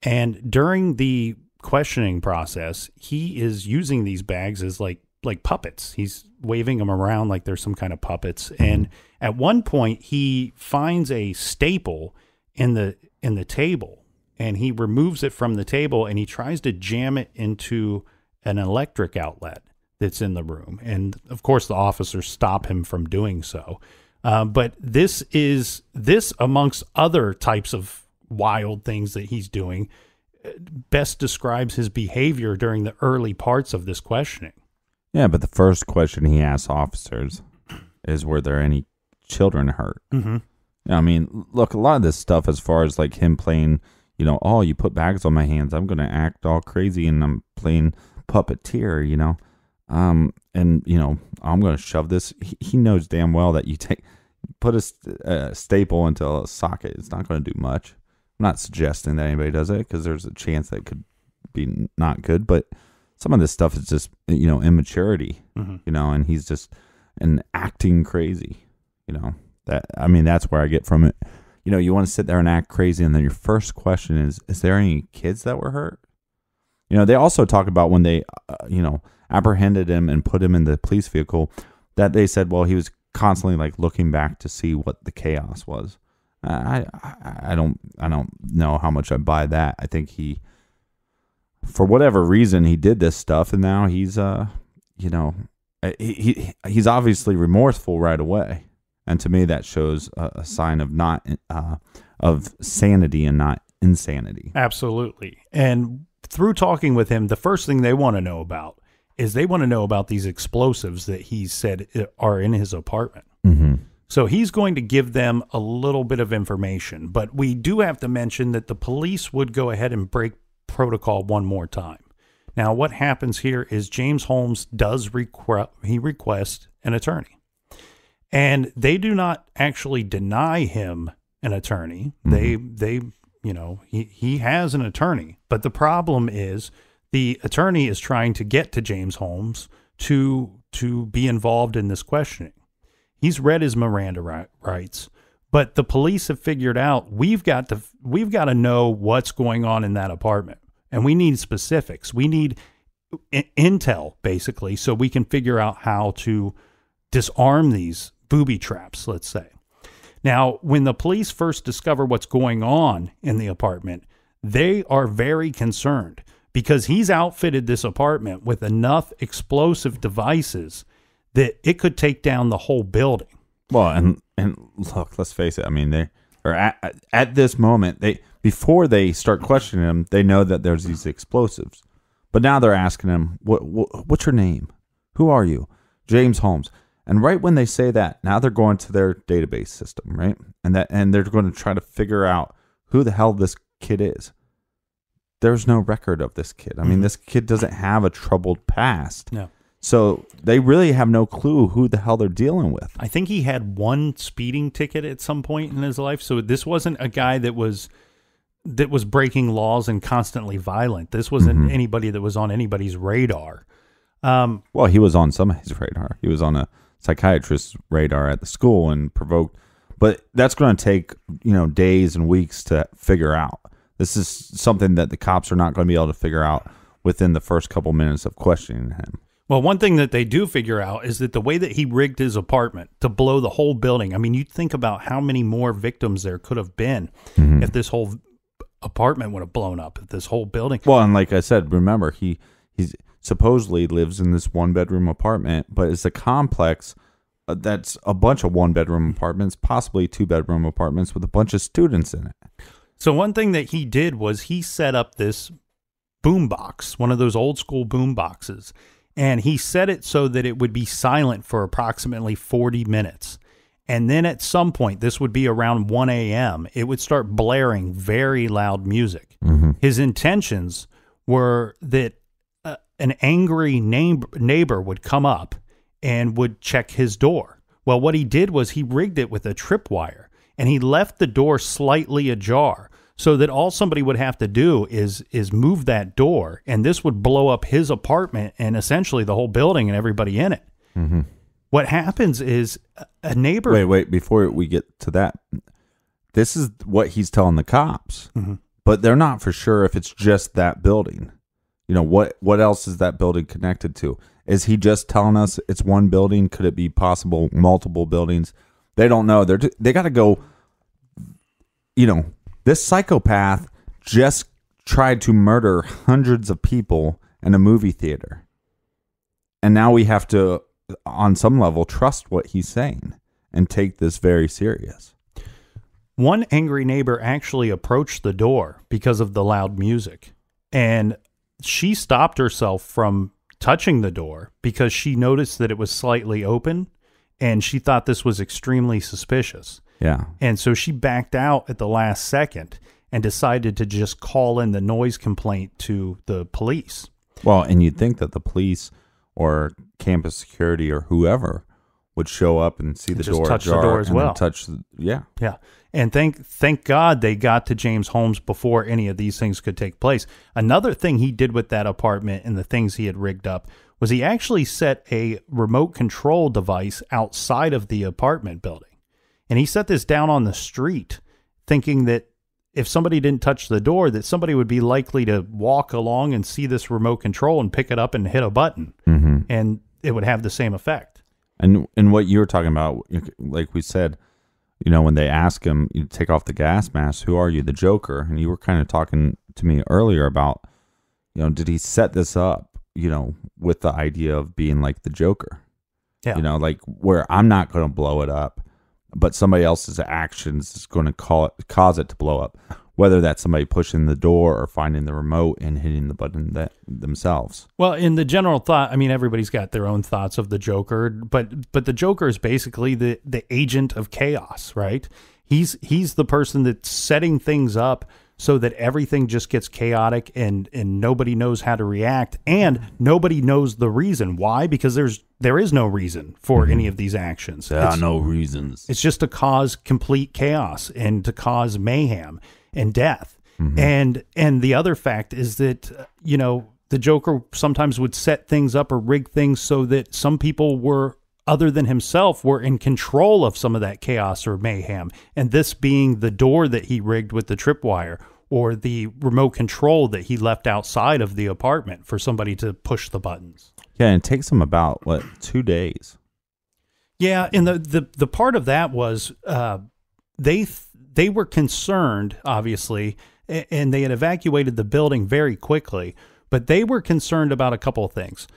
And during the questioning process, he is using these bags as like puppets. He's waving them around like there's some kind of puppets. And at one point, he finds a staple in the table, and he removes it from the table, and he tries to jam it into an electric outlet that's in the room. And of course, the officers stop him from doing so. But this amongst other types of wild things that he's doing, best describes his behavior during the early parts of this questioning. Yeah, but the first question he asks officers is, were there any children hurt? Mm-hmm. I mean, look, a lot of this stuff as far as like him playing, oh, you put bags on my hands, I'm going to act all crazy and I'm playing puppeteer, and, I'm going to shove this. He knows damn well that you put a staple into a socket. It's not going to do much. I'm not suggesting that anybody does it because there's a chance that it could be not good, but some of this stuff is just, immaturity, and he's just acting crazy, that's where I get from it. You want to sit there and act crazy, and then your first question is there any kids that were hurt? They also talk about when they, apprehended him and put him in the police vehicle, that they said, well, he was constantly like looking back to see what the chaos was. I don't know how much I buy that. I think he, for whatever reason, he did this stuff, and now he's, he's obviously remorseful right away. And to me, that shows a sign of of sanity and not insanity. Absolutely. And through talking with him, the first thing they want to know about is these explosives that he said are in his apartment. Mm-hmm. So he's going to give them a little bit of information, but we do have to mention that the police would go ahead and break protocol one more time. Now, what happens here is James Holmes does request an attorney. And they do not actually deny him an attorney. Mm-hmm. He has an attorney. But the problem is the attorney is trying to get to James Holmes to be involved in this questioning. He's read his Miranda rights, but the police have figured out we've got to know what's going on in that apartment, and we need specifics. We need intel, basically, so we can figure out how to disarm these booby traps, let's say. Now, when the police first discover what's going on in the apartment, they are very concerned because he's outfitted this apartment with enough explosive devices that it could take down the whole building. Well, and look, let's face it. I mean, they are at this moment, before they start questioning him, they know that there's these explosives. But now they're asking him, what's your name? Who are you? James Holmes. And right when they say that, now they're going to their database system, right? And they're going to try to figure out who the hell this kid is. There's no record of this kid. I mean, this kid doesn't have a troubled past. No. So they really have no clue who the hell they're dealing with. I think he had one speeding ticket at some point in his life. So this wasn't a guy that was breaking laws and constantly violent. This wasn't anybody that was on anybody's radar. Well, he was on somebody's radar. He was on a psychiatrist's radar at the school and provoked. But that's going to take, days and weeks to figure out. This is something that the cops are not going to be able to figure out within the first couple minutes of questioning him. Well, one thing that they do figure out is that the way that he rigged his apartment to blow the whole building. I mean, you think about how many more victims there could have been if this whole apartment would have blown up, if this whole building. Well, and like I said, remember, he's supposedly lives in this one-bedroom apartment, but it's a complex that's a bunch of one-bedroom apartments, possibly two-bedroom apartments with a bunch of students in it. So one thing that he did was he set up this boom box, one of those old-school boom boxes, and he set it so that it would be silent for approximately 40 minutes. And then at some point, this would be around 1 a.m., it would start blaring very loud music. Mm-hmm. His intentions were that an angry neighbor would come up and would check his door, Well, what he did was he rigged it with a tripwire, and he left the door slightly ajar so that all somebody would have to do is move that door, and this would blow up his apartment and essentially the whole building and everybody in it. Mm-hmm. What happens is a neighbor... Wait, before we get to that, this is what he's telling the cops, but they're not for sure if it's just that building. You know, what else is that building connected to? Is he just telling us it's one building? Could it be possible multiple buildings? They don't know. They got to go, you know, this psychopath just tried to murder hundreds of people in a movie theater. And now we have to, on some level, trust what he's saying and take this very serious. One angry neighbor actually approached the door because of the loud music, and she stopped herself from touching the door because she noticed that it was slightly open, and she thought this was extremely suspicious. Yeah. And so she backed out at the last second and decided to just call in the noise complaint to the police. Well, and you'd think that the police or campus security or whoever would show up and see the door touch ajar the door as and well. Yeah. And thank God they got to James Holmes before any of these things could take place. Another thing he did with that apartment and the things he had rigged up was he actually set a remote control device outside of the apartment building. And he set this down on the street, thinking that if somebody didn't touch the door, that somebody would be likely to walk along and see this remote control and pick it up and hit a button. Mm-hmm. And it would have the same effect. And what you were talking about, like we said, you know, when they ask him, you take off the gas mask, who are you, the Joker? And you were kind of talking to me earlier about, you know, did he set this up, you know, with the idea of being like the Joker? Yeah. You know, like where I'm not going to blow it up, but somebody else's actions is going to cause it to blow up. Whether that's somebody pushing the door or finding the remote and hitting the button themselves. Well, in the general thought, I mean, everybody's got their own thoughts of the Joker, but the Joker is basically the agent of chaos, right? He's the person that's setting things up so that everything just gets chaotic and nobody knows how to react, and nobody knows the reason. Why? Because there is no reason for any of these actions. There are no reasons. It's just to cause complete chaos and to cause mayhem and death. And the other fact is that, you know, the Joker sometimes would set things up or rig things so that some people were, other than himself, were in control of some of that chaos or mayhem. And this being the door that he rigged with the tripwire, or the remote control that he left outside of the apartment for somebody to push the buttons. Yeah, and it takes them about, 2 days? Yeah, and the part of that was they were concerned, obviously, and they had evacuated the building very quickly, but they were concerned about a couple of things.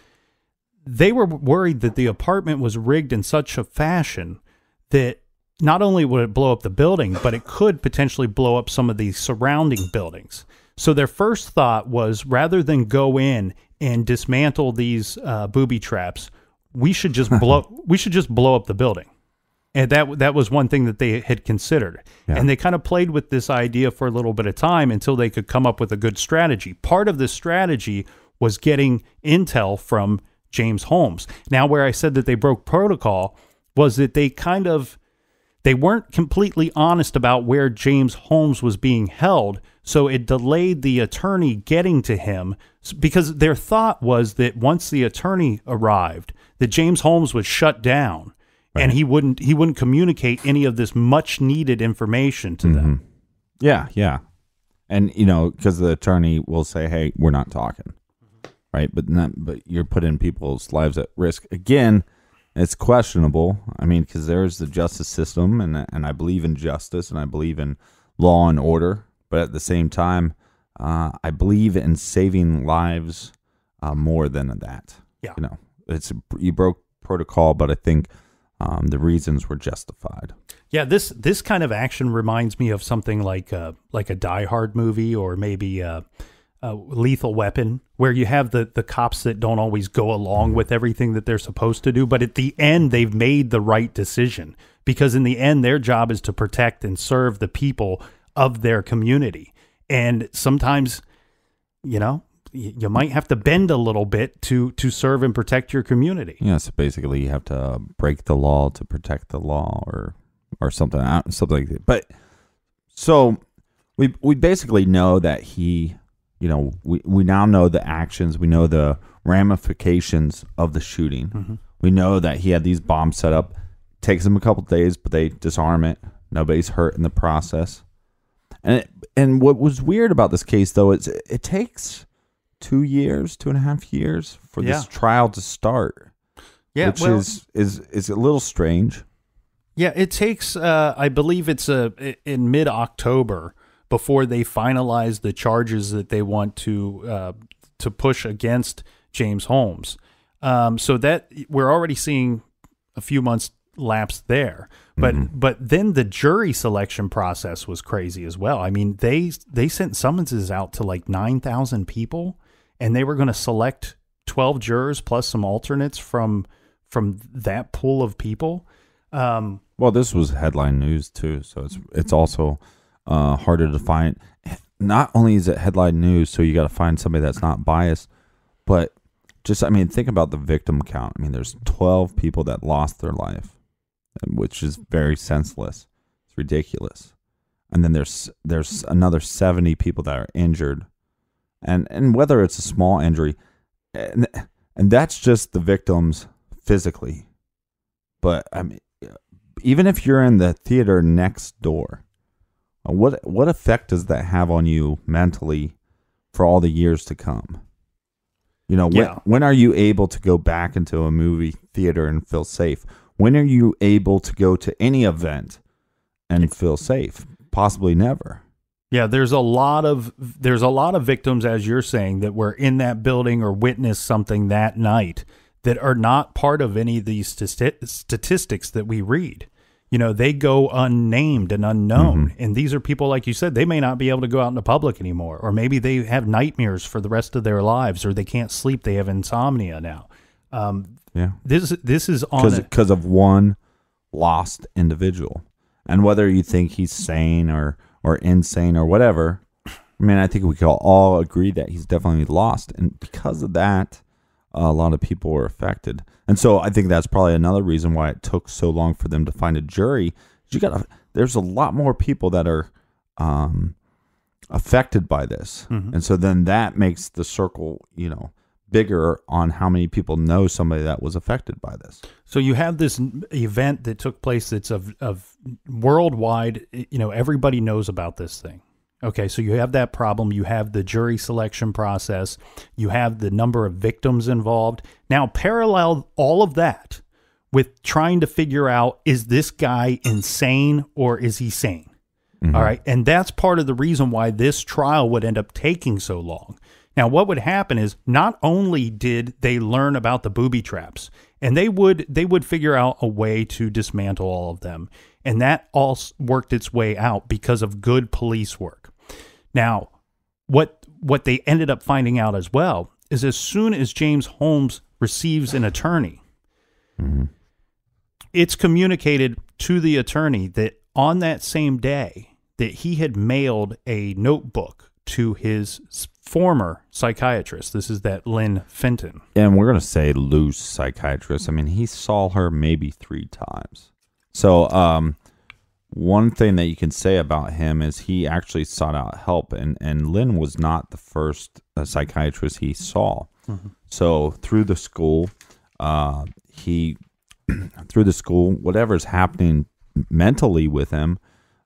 They were worried that the apartment was rigged in such a fashion that not only would it blow up the building, but it could potentially blow up some of the surrounding buildings. So their first thought was, rather than go in and dismantle these booby traps, we should just blow up the building. And that was one thing that they had considered. Yeah. And they kind of played with this idea for a little bit of time until they could come up with a good strategy. Part of the strategy was getting intel from James Holmes. Now, where I said that they broke protocol was that they weren't completely honest about where James Holmes was being held, so it delayed the attorney getting to him, because their thought was that once the attorney arrived, that James Holmes was shut down. Right. And he wouldn't communicate any of this much needed information to them. Yeah. And, you know, because the attorney will say, hey, we're not talking. Right. But you're putting people's lives at risk. Again, it's questionable. I mean, because there's the justice system, and I believe in justice, and I believe in law and order. But at the same time, I believe in saving lives more than that. Yeah. You know, you broke protocol, but I think the reasons were justified. Yeah, this kind of action reminds me of something like a Die Hard movie, or maybe a Lethal Weapon, where you have the cops that don't always go along with everything that they're supposed to do, but at the end they've made the right decision, because in the end their job is to protect and serve the people of their community. And sometimes, you know, you might have to bend a little bit to serve and protect your community. Yeah, so basically you have to break the law to protect the law, or something like that. But so we basically know that he, we now know the actions, we know the ramifications of the shooting. Mm-hmm. We know that he had these bombs set up. Takes them a couple days, but they disarm it. Nobody's hurt in the process. And what was weird about this case, though, is it takes 2.5 years for this trial to start. Yeah, which is a little strange. Yeah, it takes. I believe it's in mid-October before they finalize the charges that they want to push against James Holmes. So that we're already seeing a few months lapse there. But then the jury selection process was crazy as well. I mean, they sent summonses out to like 9,000 people, and they were going to select 12 jurors plus some alternates from that pool of people. Well, this was headline news too, so it's also harder to find. Not only is it headline news, so you got to find somebody that's not biased, but just, I mean, think about the victim count. I mean, there's 12 people that lost their life, which is very senseless. It's ridiculous. And then there's another 70 people that are injured, and whether it's a small injury, and that's just the victims physically. But I mean, even if you're in the theater next door, what effect does that have on you mentally for all the years to come? When are you able to go back into a movie theater and feel safe? When are you able to go to any event and feel safe? Possibly never. Yeah, there's a lot of victims, as you're saying, that were in that building or witnessed something that night that are not part of any of these statistics that we read. They go unnamed and unknown. And these are people, like you said, they may not be able to go out in the public anymore, or maybe they have nightmares for the rest of their lives, or they can't sleep. They have insomnia now. This is on because of one lost individual, and whether you think he's sane or insane or whatever, I mean, I think we can all agree that he's definitely lost, and because of that, a lot of people were affected. And so I think that's probably another reason why it took so long for them to find a jury. There's a lot more people that are affected by this. And so then that makes the circle, bigger on how many people know somebody that was affected by this. So you have this event that took place that's of worldwide, everybody knows about this thing. Okay, so you have that problem. You have the jury selection process. You have the number of victims involved. Now, parallel all of that with trying to figure out, is this guy insane or is he sane? All right, and that's part of the reason why this trial would end up taking so long. Now, what would happen is not only did they learn about the booby traps, and they would figure out a way to dismantle all of them, and that all worked its way out because of good police work. Now, what they ended up finding out as well is as soon as James Holmes receives an attorney, it's communicated to the attorney that on that same day that he had mailed a notebook to his former psychiatrist. This is that Lynn Fenton. And we're going to say loose psychiatrist. I mean, he saw her maybe 3 times. So one thing that you can say about him is he actually sought out help. And Lynn was not the first psychiatrist he saw. So through the school, whatever's happening mentally with him,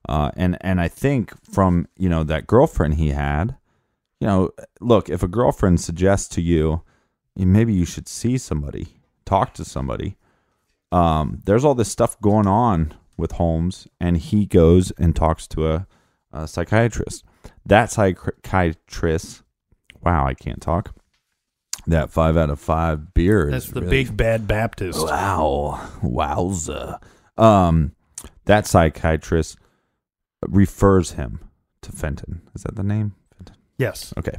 and I think from, that girlfriend he had, look, if a girlfriend suggests to you, maybe you should see somebody, talk to somebody, there's all this stuff going on with Holmes, and he goes and talks to a psychiatrist. That psychiatrist, wow, I can't talk. That 5 out of 5 beer That's is the really, big bad Baptist. Wow. Wowza. That psychiatrist refers him to Fenton. Is that the name? Fenton? Yes. Okay.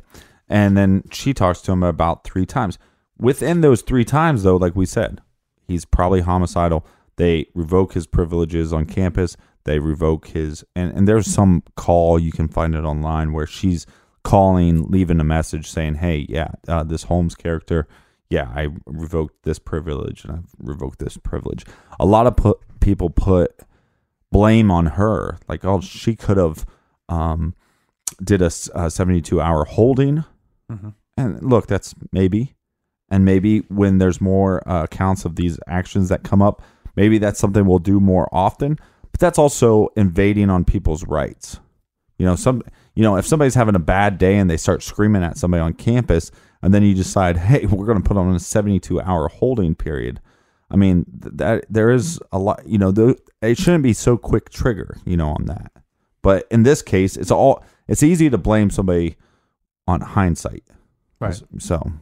And then she talks to him about 3 times. Within those 3 times, though, like we said, he's probably homicidal. They revoke his privileges on campus. They revoke his... And there's some call, you can find it online, where she's calling, leaving a message saying, hey, this Holmes character, I revoked this privilege and I've revoked this privilege. A lot of people put blame on her, like, oh, she could have did a 72-hour holding. Mm-hmm. And look, that's maybe. And maybe when there's more accounts of these actions that come up, maybe that's something we'll do more often. But that's also invading on people's rights. If somebody's having a bad day and they start screaming at somebody on campus, and then you decide, hey, we're going to put on a 72-hour holding period. I mean, that there is a lot. It shouldn't be so quick trigger, on that. But in this case, it's easy to blame somebody on hindsight. Right. So,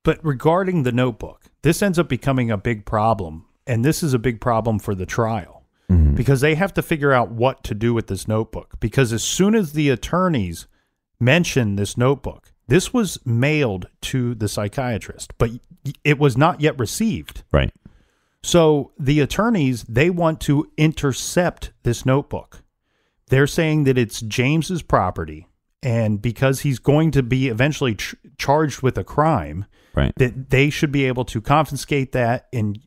but regarding the notebook, this ends up becoming a big problem, and this is a big problem for the trial. Mm-hmm. Because they have to figure out what to do with this notebook. Because as soon as the attorneys mention this notebook, this was mailed to the psychiatrist, but it was not yet received. Right. So the attorneys, they want to intercept this notebook. They're saying that it's James's property, and because he's going to be eventually charged with a crime, right, that they should be able to confiscate that and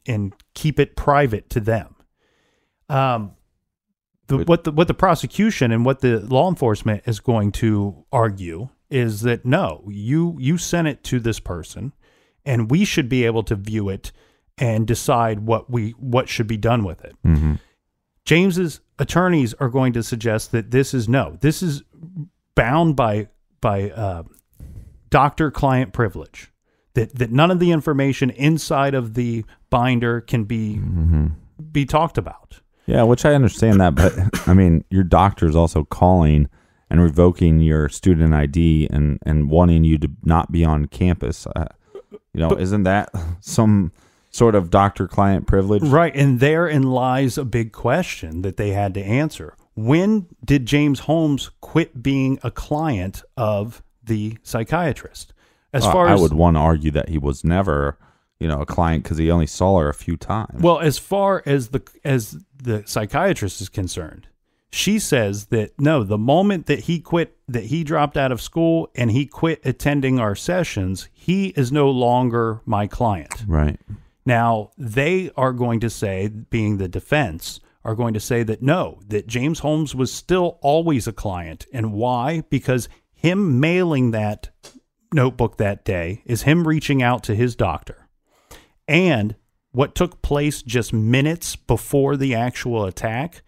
keep it private to them. What the prosecution and what the law enforcement is going to argue is that no, you sent it to this person, and we should be able to view it and decide what should be done with it. Mm-hmm. James's attorneys are going to suggest that this is bound by doctor-client privilege, that none of the information inside of the binder can be talked about. Yeah, which I understand that, but I mean, your doctor's also calling and revoking your student ID and wanting you to not be on campus. Isn't that some sort of doctor-client privilege? Right, and therein lies a big question that they had to answer. When did James Holmes quit being a client of the psychiatrist? I would want to argue that he was never, a client because he only saw her a few times. Well, as far as the psychiatrist is concerned, she says that no, the moment that he dropped out of school and he quit attending our sessions, he is no longer my client. Right. Now, they are going to say, being the defense, are going to say that no, that James Holmes was still always a client. And why? Because him mailing that notebook that day is him reaching out to his doctor. And what took place just minutes before the actual attack,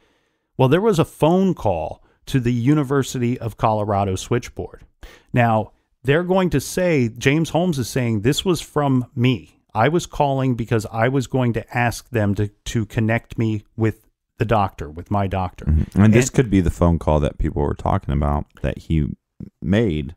well, there was a phone call to the University of Colorado switchboard. Now, they're going to say, James Holmes is saying, this was from me. I was calling because I was going to ask them to connect me with the doctor, with my doctor. Mm-hmm. And this could be the phone call that people were talking about that he made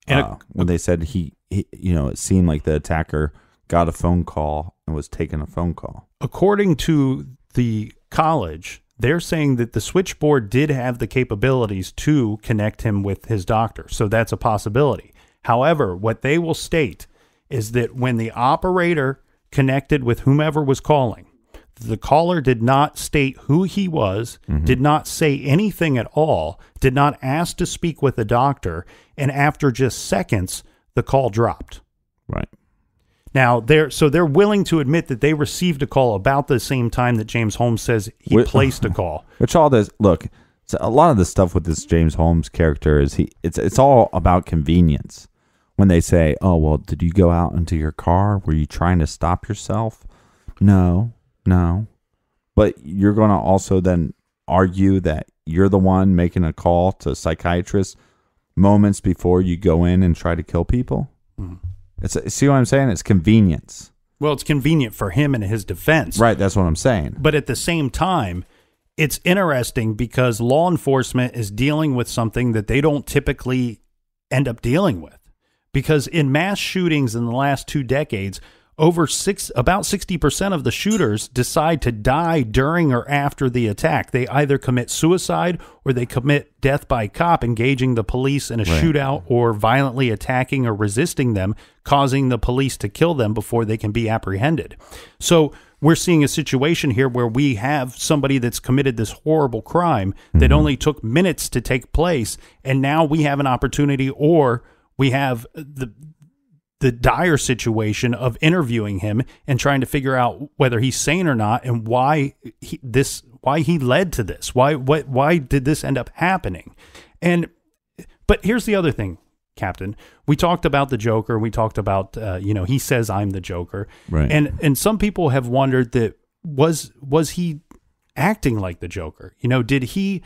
when they said he it seemed like the attacker got a phone call and was taking a phone call. According to the college, they're saying that the switchboard did have the capabilities to connect him with his doctor. So that's a possibility. However, what they will state is that when the operator connected with whomever was calling, the caller did not state who he was, did not say anything at all, did not ask to speak with the doctor, and after just seconds, the call dropped. Right. Now, they're willing to admit that they received a call about the same time that James Holmes says he placed a call. Which all this, look, a lot of the stuff with this James Holmes character is it's all about convenience. When they say, oh, well, did you go out into your car? Were you trying to stop yourself? No. But you're going to also then argue that you're the one making a call to psychiatrists moments before you go in and try to kill people? See what I'm saying? It's convenience. Well, it's convenient for him and his defense. Right, that's what I'm saying. But at the same time, it's interesting because law enforcement is dealing with something that they don't typically end up dealing with. Because in mass shootings in the last 2 decades, about 60% of the shooters decide to die during or after the attack. They either commit suicide or they commit death by cop, engaging the police in a shootout or violently attacking or resisting them, causing the police to kill them before they can be apprehended. So we're seeing a situation here where we have somebody that's committed this horrible crime that only took minutes to take place, and now we have an opportunity, or we have the dire situation of interviewing him and trying to figure out whether he's sane or not, and why he led to this. Why did this end up happening? But here's the other thing, Captain. We talked about the Joker. We talked about, he says I'm the Joker. Right. And some people have wondered that was he acting like the Joker? Did he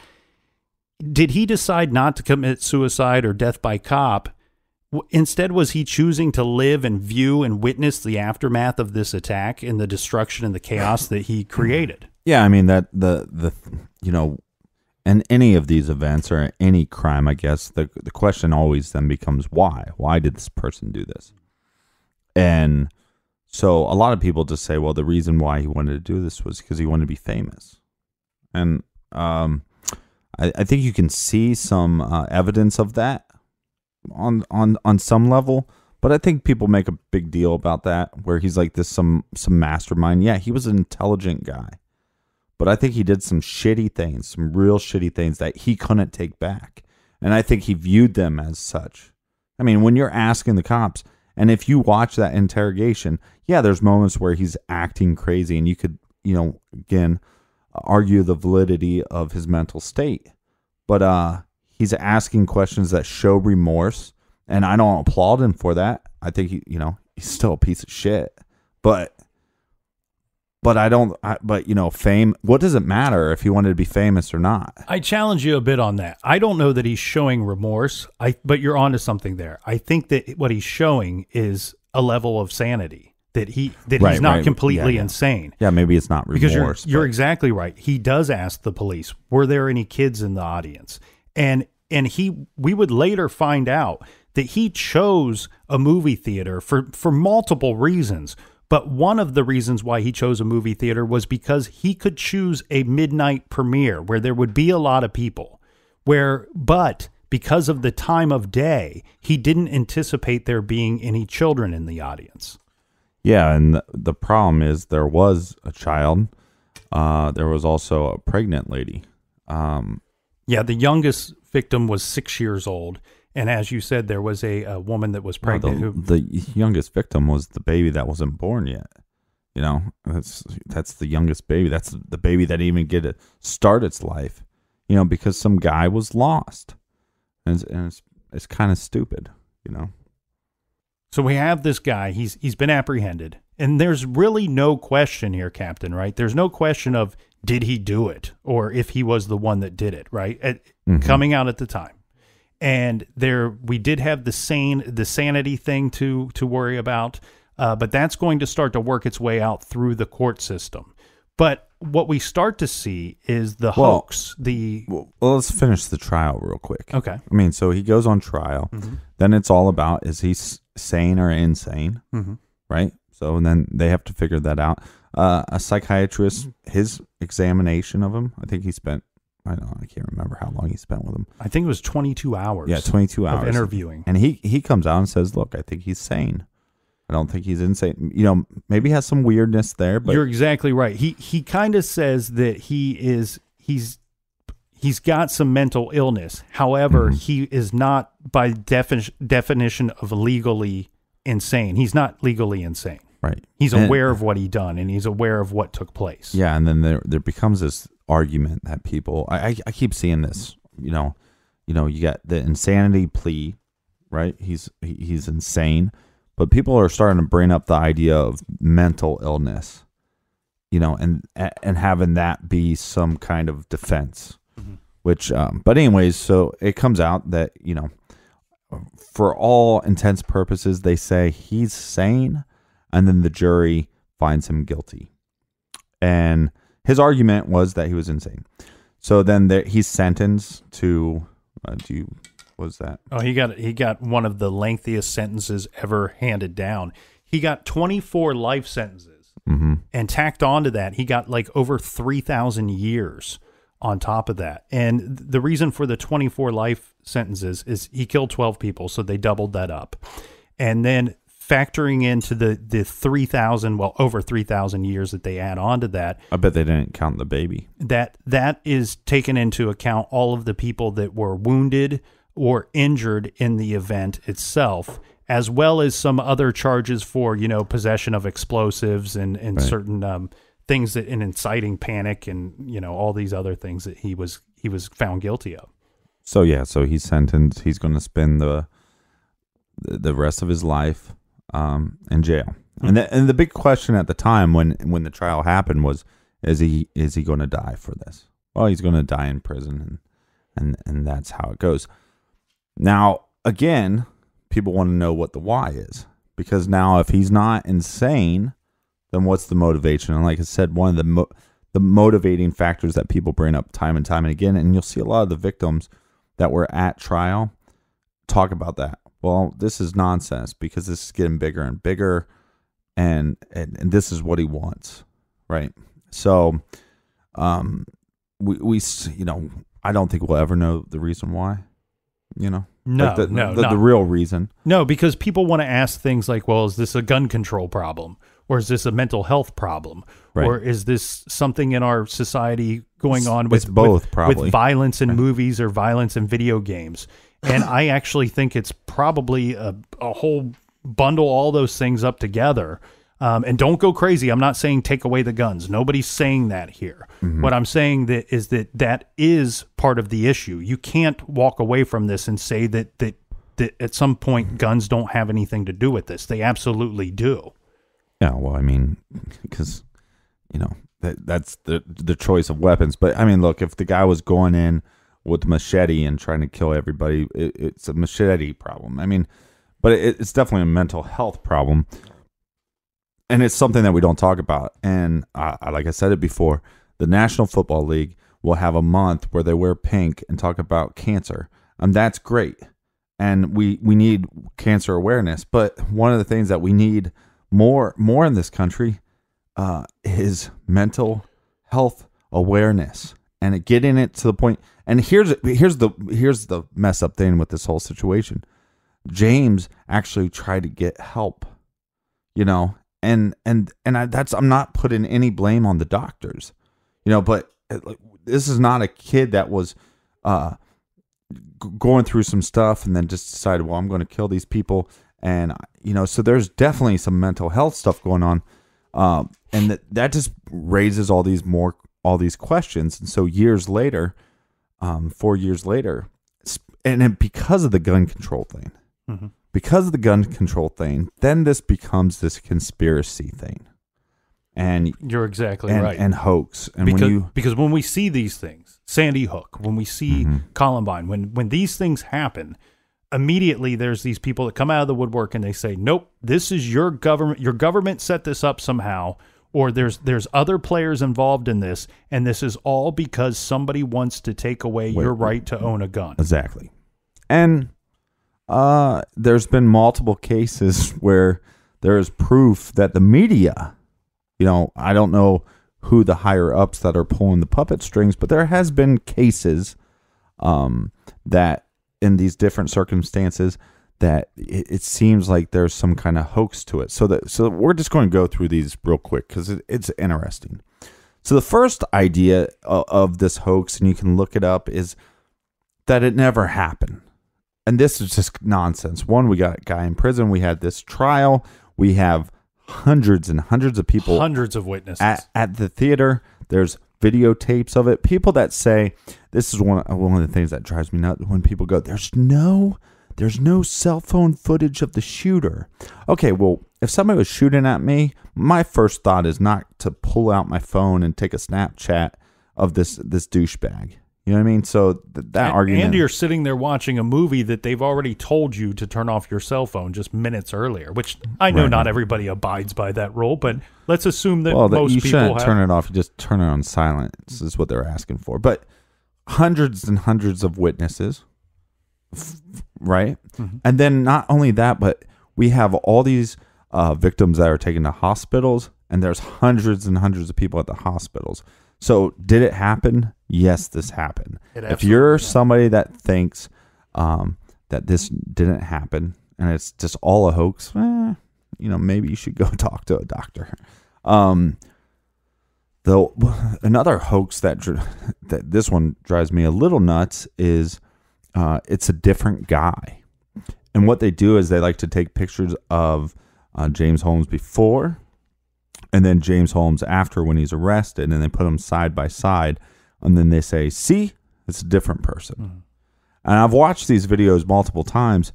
decide not to commit suicide or death by cop? Instead, was he choosing to live and view and witness the aftermath of this attack and the destruction and the chaos that he created? Yeah, I mean, that in any of these events or any crime, I guess, the question always then becomes why? Why did this person do this? And so a lot of people just say, well, the reason why he wanted to do this was because he wanted to be famous. And I think you can see some evidence of that on some level, but I think people make a big deal about that, where he's like this some mastermind. Yeah, he was an intelligent guy, but I think he did some shitty things, some real shitty things that he couldn't take back, and I think he viewed them as such. I mean, when you're asking the cops, and if you watch that interrogation, yeah, there's moments where he's acting crazy, and you could, again, argue the validity of his mental state, but he's asking questions that show remorse, and I don't applaud him for that. I think he's still a piece of shit. But fame, what does it matter if he wanted to be famous or not? I challenge you a bit on that. I don't know that he's showing remorse, but you're onto something there. I think that what he's showing is a level of sanity, that he's not completely insane. Yeah, maybe it's not remorse. Because you're exactly right. He does ask the police, were there any kids in the audience? And we would later find out that he chose a movie theater for multiple reasons. But one of the reasons why he chose a movie theater was because he could choose a midnight premiere where there would be a lot of people. But because of the time of day, he didn't anticipate there being any children in the audience. Yeah, and the problem is there was a child. There was also a pregnant lady. Yeah, the youngest victim was 6 years old. And as you said, there was a woman that was pregnant. The youngest victim was the baby that wasn't born yet. That's the youngest baby. That's the baby that didn't even get to start its life, because some guy was lost. And it's kind of stupid, So we have this guy. He's been apprehended. And there's really no question here, Captain, right? There's no question of did he do it or if he was the one that did it, right? Coming out at the time. And we did have the sanity thing to worry about, but that's going to start to work its way out through the court system. But what we start to see is the hoax. Well, let's finish the trial real quick. Okay. I mean, so he goes on trial. Mm-hmm. Then it's all about, is he sane or insane? Mm-hmm. Right? So, and then they have to figure that out. A psychiatrist, his examination of him, I think he spent, I can't remember how long he spent with him. I think it was 22 hours. Yeah, 22 hours. Of interviewing. And he comes out and says, look, I think he's sane. I don't think he's insane. Maybe he has some weirdness there, but you're exactly right. He kind of says that he's got some mental illness. However, he is not by definition of legally insane. He's not legally insane. Right. He's aware of what he done, and he's aware of what took place. Yeah, and then there becomes this argument that people I keep seeing this. You got the insanity plea, right? He's insane. But people are starting to bring up the idea of mental illness, and having that be some kind of defense, which, but anyways, so it comes out that, for all intents purposes, they say he's sane, and then the jury finds him guilty. And his argument was that he was insane. So then he's sentenced to, what was that? Oh, he got one of the lengthiest sentences ever handed down. He got 24 life sentences, and tacked onto that, he got like over 3,000 years on top of that. And the reason for the 24 life sentences is he killed 12 people, so they doubled that up. And then factoring into the 3,000, well, over 3,000 years that they add on to that. I bet they didn't count the baby. That is taken into account all of the people that were wounded or injured in the event itself, as well as some other charges for, possession of explosives and right. certain things that in inciting panic and, all these other things that he was found guilty of. So he's sentenced. He's going to spend the rest of his life in jail. Mm-hmm. And the big question at the time when the trial happened was, is he going to die for this? Well, he's going to die in prison, and that's how it goes. Now, again, people want to know what the why is, because now if he's not insane, then what's the motivation? And like I said, one of the motivating factors that people bring up time and time and again, and you'll see a lot of the victims that were at trial talk about that. Well, this is nonsense because this is getting bigger and bigger, and this is what he wants, right? So, we I don't think we'll ever know the reason why, No, like the real reason. No, because people want to ask things like, well, is this a gun control problem? Or is this a mental health problem? Right. Or is this something in our society going on with both, probably, with violence in movies or violence in video games? And I actually think it's probably a whole bundle all those things up together. And don't go crazy. I'm not saying take away the guns. Nobody's saying that here. Mm-hmm. What I'm saying is that is part of the issue. You can't walk away from this and say that at some point guns don't have anything to do with this. They absolutely do. Yeah, well, I mean, because, that's the choice of weapons. But, I mean, look, if the guy was going in with a machete and trying to kill everybody, it's a machete problem. I mean, but it's definitely a mental health problem. And it's something that we don't talk about. And like I said it before, the National Football League will have a month where they wear pink and talk about cancer. And that's great. And we need cancer awareness. But one of the things that we need more in this country is mental health awareness, and getting it to the point. And here's the mess up thing with this whole situation. James actually tried to get help, and I'm not putting any blame on the doctors, but this is not a kid that was going through some stuff and then just decided, well, I'm going to kill these people. And, so there's definitely some mental health stuff going on. And that just raises all these questions. And so 4 years later, and then because of the gun control thing, then this becomes this conspiracy thing. And you're exactly right. And hoax. And because when we see these things, Sandy Hook, when we see Columbine, when these things happen, immediately there's these people that come out of the woodwork and they say, nope, this is your government set this up somehow, or there's other players involved in this, and this is all because somebody wants to take away your right to own a gun. Exactly. And there's been multiple cases where there is proof that the media, I don't know who the higher ups that are pulling the puppet strings, but there has been cases that in these different circumstances that it seems like there's some kind of hoax to it. So we're just going to go through these real quick because it's interesting. So the first idea of this hoax, and you can look it up, is that it never happened. And this is just nonsense. One, we got a guy in prison. We had this trial. We have hundreds and hundreds of people. Hundreds of witnesses. At the theater. There's videotapes of it. People that say, this is one of the things that drives me nuts when people go, there's no cell phone footage of the shooter. Okay, well, if somebody was shooting at me, my first thought is not to pull out my phone and take a Snapchat of this douchebag. You know what I mean? So that argument. And you're sitting there watching a movie that they've already told you to turn off your cell phone just minutes earlier, which I know not everybody abides by that rule, but let's assume that most people shouldn't turn it off. You just turn it on silent. This is what they're asking for. But hundreds and hundreds of witnesses, right? Mm-hmm. And then not only that, but we have all these victims that are taken to hospitals, and there's hundreds and hundreds of people at the hospitals. So did it happen? Yes, this happened. If you're somebody that thinks that this didn't happen and it's just all a hoax, maybe you should go talk to a doctor. Though another hoax that this one drives me a little nuts is it's a different guy. And what they do is they like to take pictures of James Holmes before and then James Holmes after when he's arrested, and they put them side by side, and then they say, see, it's a different person. Mm-hmm. And I've watched these videos multiple times.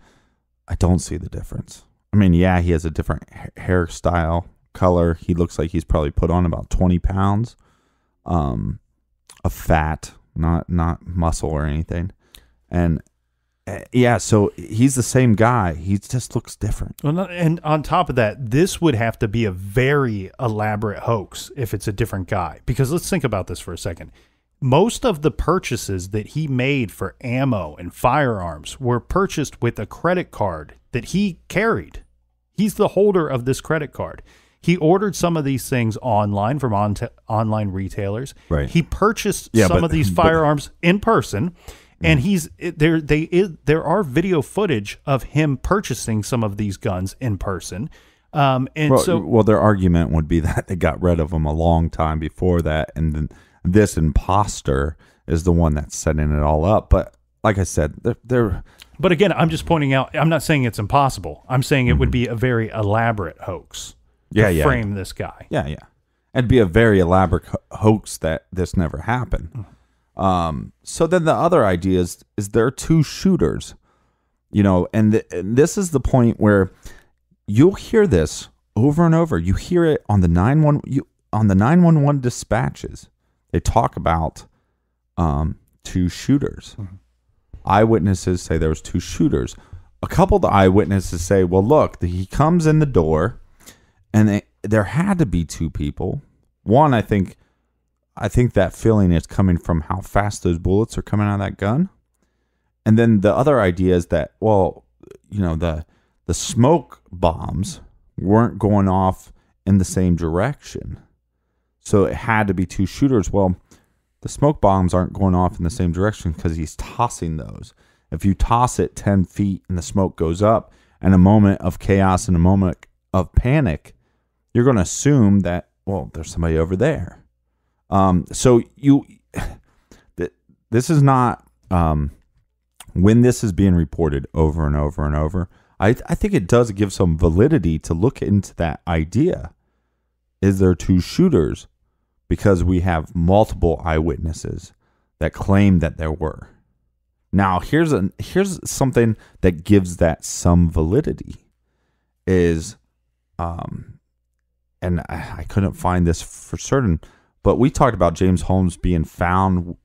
I don't see the difference. I mean, yeah, he has a different hairstyle, color. He looks like he's probably put on about 20 pounds of fat, not muscle or anything. And yeah, so he's the same guy. He just looks different. Well, and on top of that, this would have to be a very elaborate hoax if it's a different guy. Because let's think about this for a second. Most of the purchases that he made for ammo and firearms were purchased with a credit card that he carried. He's the holder of this credit card. He ordered some of these things online from online retailers. Right. He purchased some of these firearms in person. And there are video footage of him purchasing some of these guns in person. Well, their argument would be that they got rid of them a long time before that, and then this imposter is the one that's setting it all up. But like I said, they're. But again, I'm just pointing out. I'm not saying it's impossible. I'm saying it would be a very elaborate hoax. To frame this guy. Yeah. It'd be a very elaborate hoax that this never happened. Mm-hmm. So then the other idea is there are two shooters, and this is the point where you'll hear this over and over. You hear it on the 911 dispatches. They talk about two shooters. Mm-hmm. Eyewitnesses say there was two shooters. A couple of the eyewitnesses say, well, look, he comes in the door, and there had to be two people. One, I think that feeling is coming from how fast those bullets are coming out of that gun. And then the other idea is that, the smoke bombs weren't going off in the same direction. So it had to be two shooters. Well, the smoke bombs aren't going off in the same direction because he's tossing those. If you toss it 10 feet and the smoke goes up, in a moment of chaos and a moment of panic, you're going to assume that, there's somebody over there. So this is not, when this is being reported over and over and over, I think it does give some validity to look into that idea. Is there two shooters? Because we have multiple eyewitnesses that claim that there were. Now, here's something that gives that some validity is, and I couldn't find this for certain, but we talked about James Holmes being found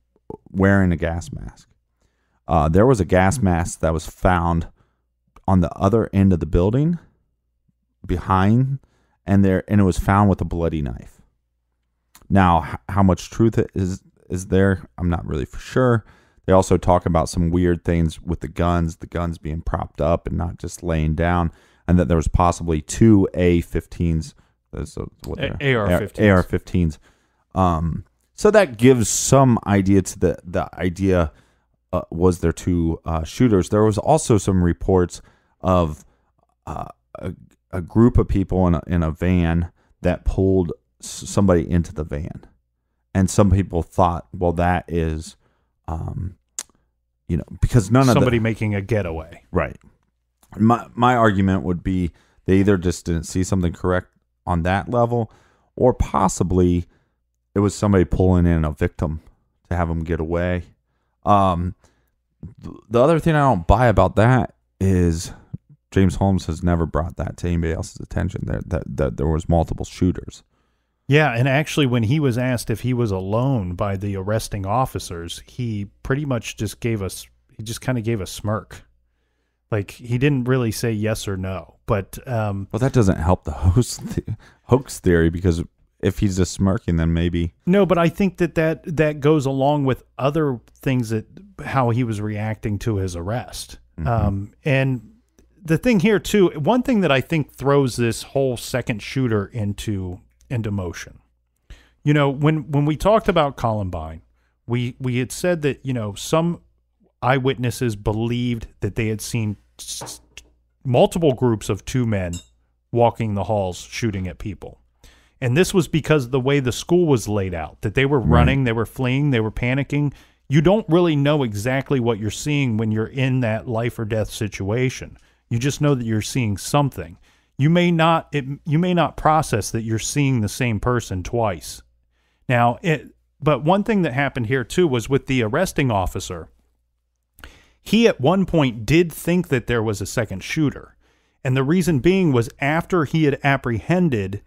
wearing a gas mask. There was a gas mask that was found on the other end of the building behind, and it was found with a bloody knife. Now, how much truth is there? I'm not really for sure. They also talk about some weird things with the guns being propped up and not just laying down, and that there was possibly two AR-15s. AR-15s. So that gives some idea to the idea. Was there two shooters? There was also some reports of a group of people in a van that pulled somebody into the van, and some people thought, well, that is, because somebody making a getaway, right? My argument would be they either just didn't see something correct on that level, or possibly it was somebody pulling in a victim to have them get away. The other thing I don't buy about that is James Holmes has never brought that to anybody else's attention, that there was multiple shooters. Yeah, and actually when he was asked if he was alone by the arresting officers, he pretty much just kind of gave a smirk. Like, he didn't really say yes or no. But well, that doesn't help the hoax theory, because if he's just smirking, then maybe. No, but I think that goes along with other things, that how he was reacting to his arrest. Mm-hmm. And the thing here too, one thing that I think throws this whole second shooter into motion. When we talked about Columbine, we had said that, some eyewitnesses believed that they had seen multiple groups of two men walking the halls shooting at people. And this was because of the way the school was laid out, that they were running, they were fleeing, they were panicking. You don't really know exactly what you're seeing when you're in that life or death situation. You just know that you're seeing something. You may not process that you're seeing the same person twice. Now, but one thing that happened here too was with the arresting officer. He at one point did think that there was a second shooter. And the reason being was after he had apprehended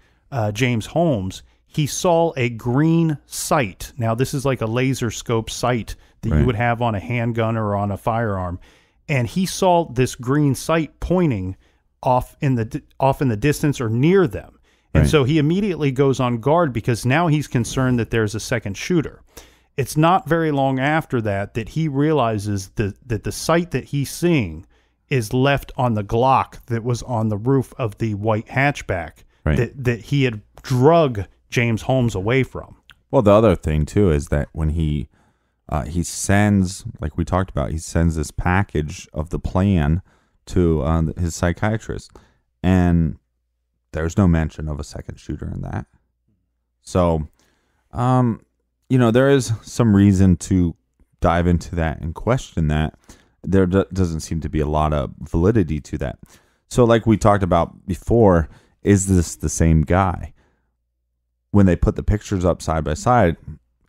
James Holmes, he saw a green sight. Now, this is like a laser scope sight that you would have on a handgun or on a firearm. And he saw this green sight pointing off in the distance or near them. And so he immediately goes on guard because now he's concerned that there's a second shooter. It's not very long after that he realizes that the sight that he's seeing is left on the Glock that was on the roof of the white hatchback that he had drug James Holmes away from. Well, the other thing too is that when he sends, like we talked about, he sends this package of the plan to his psychiatrist, and there's no mention of a second shooter in that. So, there is some reason to dive into that and question that. There doesn't seem to be a lot of validity to that. So like we talked about before, is this the same guy? When they put the pictures up side by side,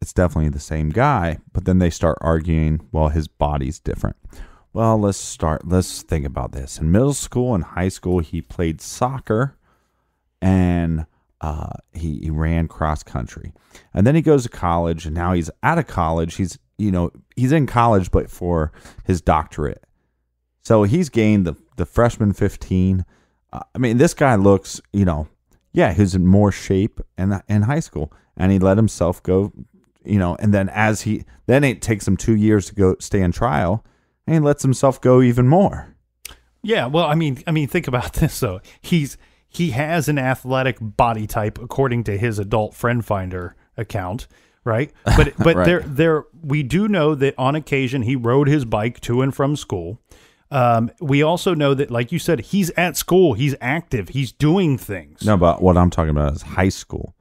it's definitely the same guy, but then they start arguing, well, his body's different. Well, let's think about this. In middle school and high school, he played soccer and he ran cross country. And then he goes to college, and now he's out of college. He's in college, but for his doctorate. So he's gained the freshman 15. This guy looks, he's in more shape in high school, and he let himself go, and then then it takes him 2 years to go stay on trial, and he lets himself go even more. Yeah. Well, think about this though. He has an athletic body type according to his adult friend finder account. Right. But right. We do know that on occasion he rode his bike to and from school. We also know that, like you said, he's at school. He's active. He's doing things. No, but what I'm talking about is high school.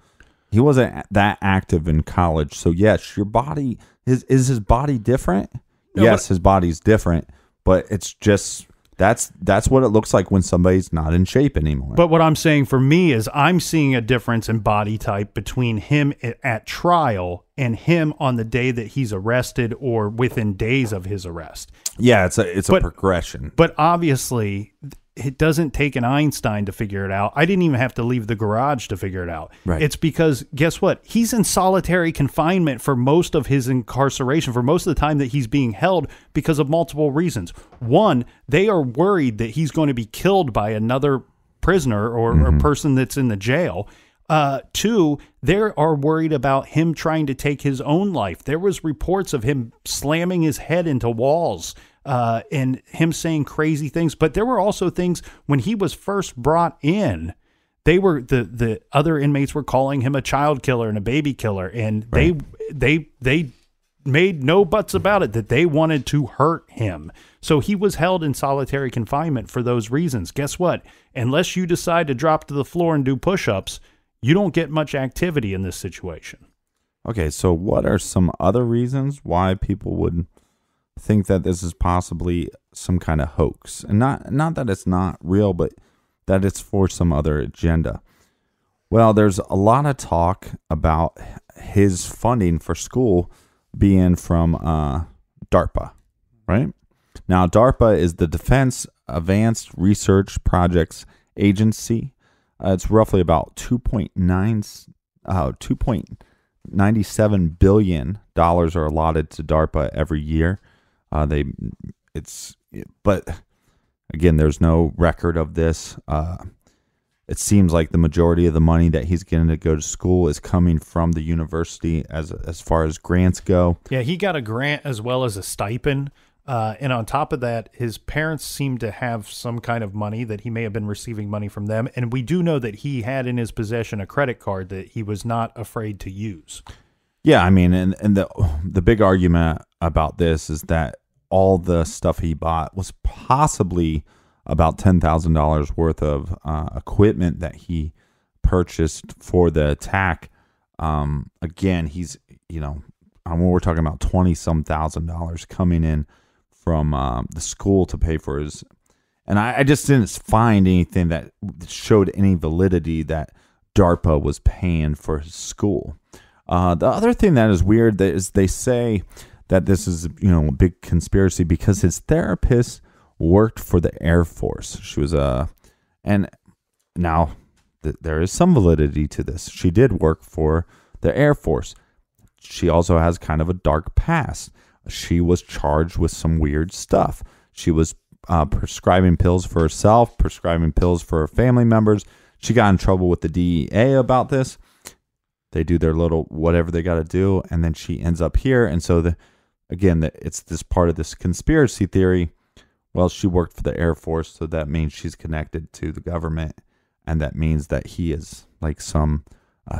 He wasn't that active in college. So, yes, your body is his body different? No, yes, his body's different, but it's just that's what it looks like when somebody's not in shape anymore. But what I'm saying for me is I'm seeing a difference in body type between him at trial and him on the day that he's arrested or within days of his arrest. Yeah, it's a progression. But obviously, it doesn't take an Einstein to figure it out. I didn't even have to leave the garage to figure it out. Right. It's because, guess what? He's in solitary confinement for most of his incarceration, for most of the time that he's being held because of multiple reasons. One, they are worried that he's going to be killed by another prisoner or person that's in the jail. Two, they are worried about him trying to take his own life. There was reports of him slamming his head into walls, and him saying crazy things. But there were also things when he was first brought in, they were the other inmates were calling him a child killer and a baby killer. And right. they made no buts about it that they wanted to hurt him. So he was held in solitary confinement for those reasons. Guess what? Unless you decide to drop to the floor and do push-ups, you don't get much activity in this situation. Okay, so what are some other reasons why people would think that this is possibly some kind of hoax? And not that it's not real, but that it's for some other agenda. Well, there's a lot of talk about his funding for school being from DARPA, right? Now, DARPA is the Defense Advanced Research Projects Agency. It's roughly about $2.97 billion are allotted to DARPA every year. But again, there's no record of this. It seems like the majority of the money that he's getting to go to school is coming from the university as far as grants go. Yeah, he got a grant as well as a stipend. And on top of that, his parents seem to have some kind of money that he may have been receiving money from them. And we do know that he had in his possession a credit card that he was not afraid to use. Yeah, I mean, and the big argument about this is that all the stuff he bought was possibly about $10,000 worth of equipment that he purchased for the attack. Again, he's, when we're talking about $20-some thousand coming in from the school to pay for his, and I just didn't find anything that showed any validity that DARPA was paying for his school. The other thing that is weird is they say that this is, a big conspiracy because his therapist worked for the Air Force. She was and now there is some validity to this. She did work for the Air Force. She also has kind of a dark past. She was charged with some weird stuff. She was prescribing pills for herself, prescribing pills for her family members. She got in trouble with the DEA about this. They do their little whatever they got to do, and then she ends up here. And so, it's this part of this conspiracy theory. Well, she worked for the Air Force, so that means she's connected to the government, and that means that he is like some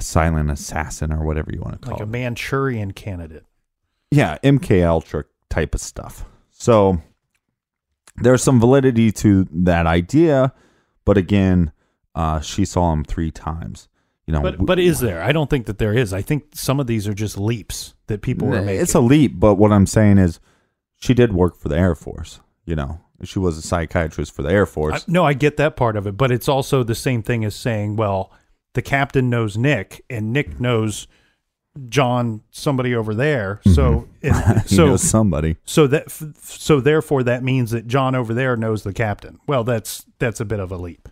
silent assassin or whatever you want to call it. Like a Manchurian candidate. Yeah, MK Ultra type of stuff. So there's some validity to that idea, but again, she saw him 3 times. But is there? I don't think that there is. I think some of these are just leaps that people are making. It's a leap, but what I'm saying is she did work for the Air Force. She was a psychiatrist for the Air Force. No, I get that part of it, but it's also the same thing as saying, well, the captain knows Nick, and Nick knows John, somebody over there. So, he knows somebody. So therefore, that means that John over there knows the captain. Well, that's a bit of a leap.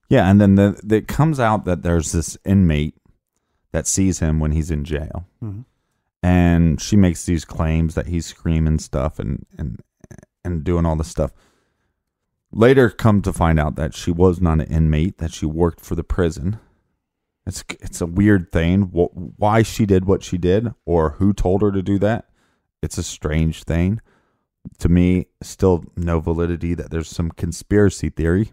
Yeah, and then it comes out that there's this inmate that sees him when he's in jail, and she makes these claims that he's screaming stuff and doing all this stuff. Later, come to find out that she was not an inmate; that she worked for the prison. It's a weird thing. Why she did what she did, or who told her to do that? It's a strange thing. To me, still no validity that there's some conspiracy theory,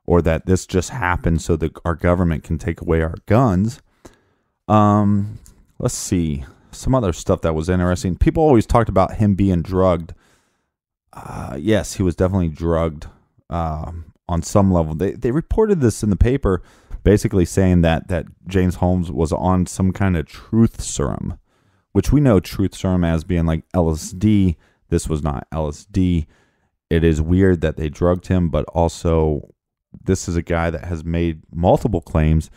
or that this just happened so that our government can take away our guns. Let's see. Some other stuff that was interesting. People always talked about him being drugged. Yes, he was definitely drugged on some level. They reported this in the paper, basically saying that James Holmes was on some kind of truth serum, which we know truth serum as being like LSD. This was not LSD. It is weird that they drugged him, but also this is a guy that has made multiple claims,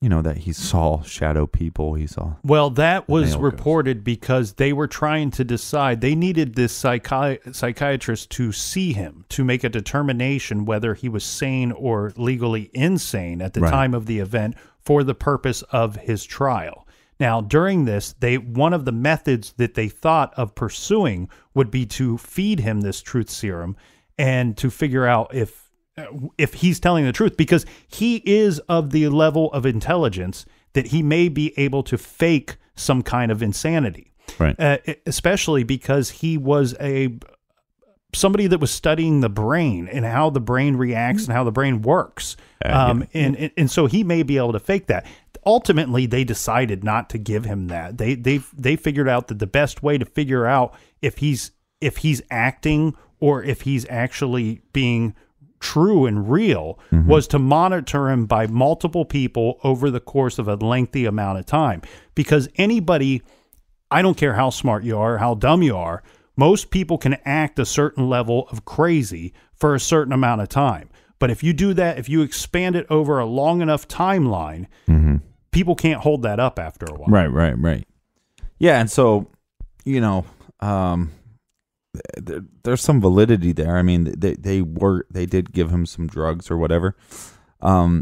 that he saw shadow people. He saw. Well, that was reported because they were trying to decide. They needed this psychiatrist to see him to make a determination whether he was sane or legally insane at the time of the event for the purpose of his trial. Now, during this, one of the methods that they thought of pursuing would be to feed him this truth serum and to figure out if he's telling the truth, because he is of the level of intelligence that he may be able to fake some kind of insanity. Right. Especially because he was somebody that was studying the brain and how the brain reacts and how the brain works. And so he may be able to fake that. Ultimately, they decided not to give him that. They figured out that the best way to figure out if he's acting or if he's actually being true and real was to monitor him by multiple people over the course of a lengthy amount of time. Because anybody, I don't care how smart you are, how dumb you are, most people can act a certain level of crazy for a certain amount of time. But if you do that, if you expand it over a long enough timeline, people can't hold that up after a while. Right. Yeah, and so, there's some validity there. I mean, they did give him some drugs or whatever. I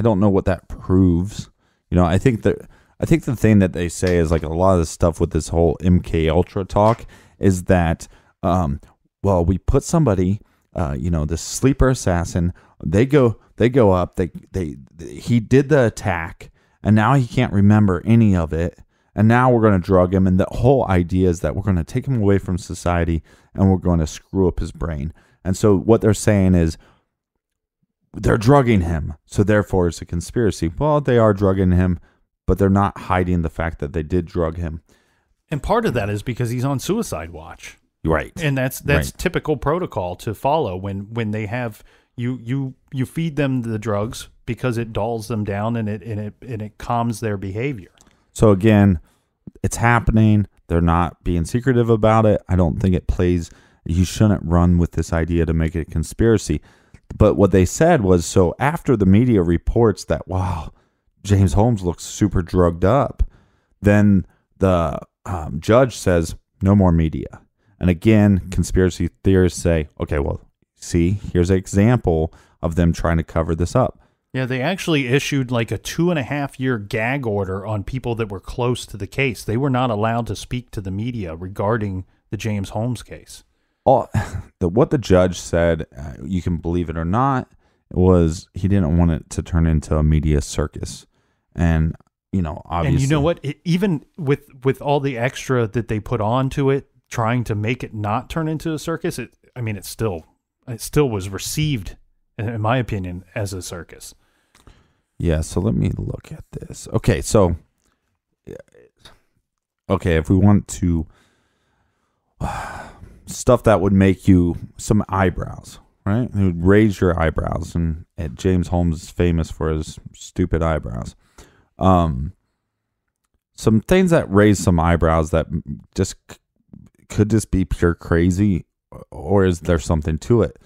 don't know what that proves. I think the thing that they say is like a lot of the stuff with this whole MK Ultra talk is that, we put somebody, this sleeper assassin, they go up, he did the attack, and now he can't remember any of it. And now we're going to drug him. And the whole idea is that we're going to take him away from society and we're going to screw up his brain. And so what they're saying is they're drugging him. So therefore it's a conspiracy. Well, they are drugging him, but they're not hiding the fact that they did drug him. And part of that is because he's on suicide watch. Right. And that's typical protocol to follow when they have you feed them the drugs because it dulls them down and it calms their behavior. So again, it's happening. They're not being secretive about it. I don't think it plays. You shouldn't run with this idea to make it a conspiracy. But what they said was, so after the media reports that, wow, James Holmes looks super drugged up, then the judge says, no more media. And again, conspiracy theorists say, okay, well, see, here's an example of them trying to cover this up. Yeah, they actually issued like a 2.5-year gag order on people that were close to the case. They were not allowed to speak to the media regarding the James Holmes case. What the judge said, you can believe it or not, was he didn't want it to turn into a media circus. And, obviously. And you know what? Even with all the extra that they put onto it, trying to make it not turn into a circus, it still was received, in my opinion, as a circus. Yeah, so let me look at this. Okay, so if we want to stuff that would make you some eyebrows, right? It would raise your eyebrows, and James Holmes is famous for his stupid eyebrows. Some things that raise some eyebrows that just could just be pure crazy, or is there something to it?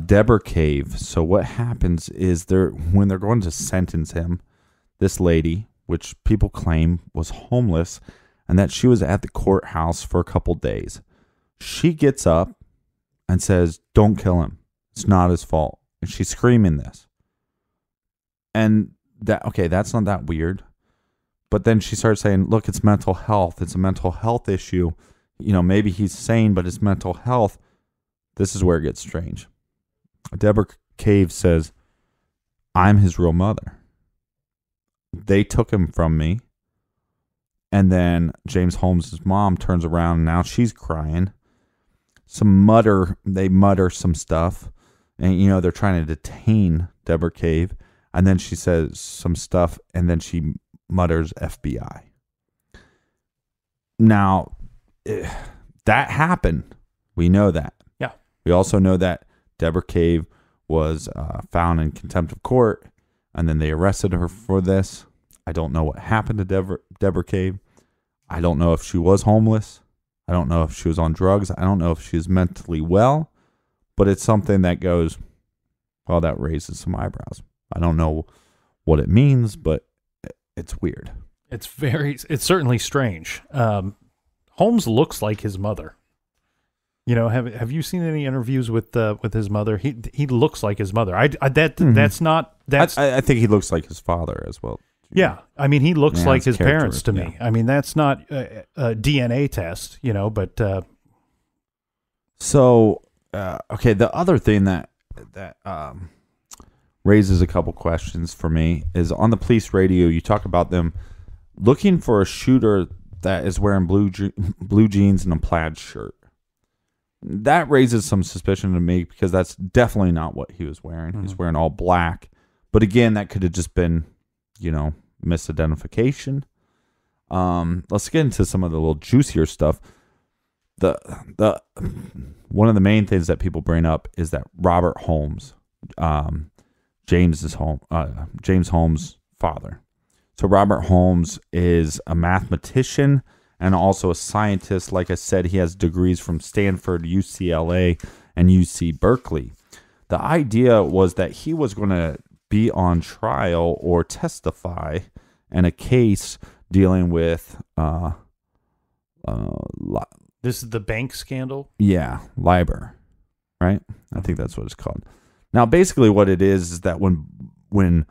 Deborah Cave. So what happens is when they're going to sentence him, this lady, which people claim was homeless, and that she was at the courthouse for a couple days. She gets up and says, don't kill him. It's not his fault. And she's screaming this. And that's not that weird. But then she starts saying, look, it's mental health. It's a mental health issue. Maybe he's sane, but it's mental health. This is where it gets strange. Deborah Cave says, I'm his real mother. They took him from me. And then James Holmes' mom turns around and now she's crying. They mutter some stuff. And, they're trying to detain Deborah Cave. And then she says some stuff and then she mutters FBI. Now, that happened. We know that. Yeah. We also know that Deborah Cave was found in contempt of court, and then they arrested her for this. I don't know what happened to Deborah Cave. I don't know if she was homeless. I don't know if she was on drugs. I don't know if she was mentally well, but it's something that goes, well, that raises some eyebrows. I don't know what it means, but it's weird. It's certainly strange. Holmes looks like his mother. Have you seen any interviews with his mother? He looks like his mother. I think he looks like his father as well. Yeah, he looks like his parents to me. That's not a DNA test, but so the other thing that raises a couple questions for me is on the police radio. You talk about them looking for a shooter that is wearing blue jeans and a plaid shirt. That raises some suspicion to me because that's definitely not what he was wearing. Mm-hmm. He's wearing all black. But again, that could have just been, misidentification. Let's get into some of the little juicier stuff. The one of the main things that people bring up is that Robert Holmes, James Holmes' father. So Robert Holmes is a mathematician and also a scientist. Like I said, he has degrees from Stanford, UCLA, and UC Berkeley. The idea was that he was going to be on trial or testify in a case dealing with this is the bank scandal? Yeah, LIBOR, right? I think that's what it's called. Now, basically what it is that when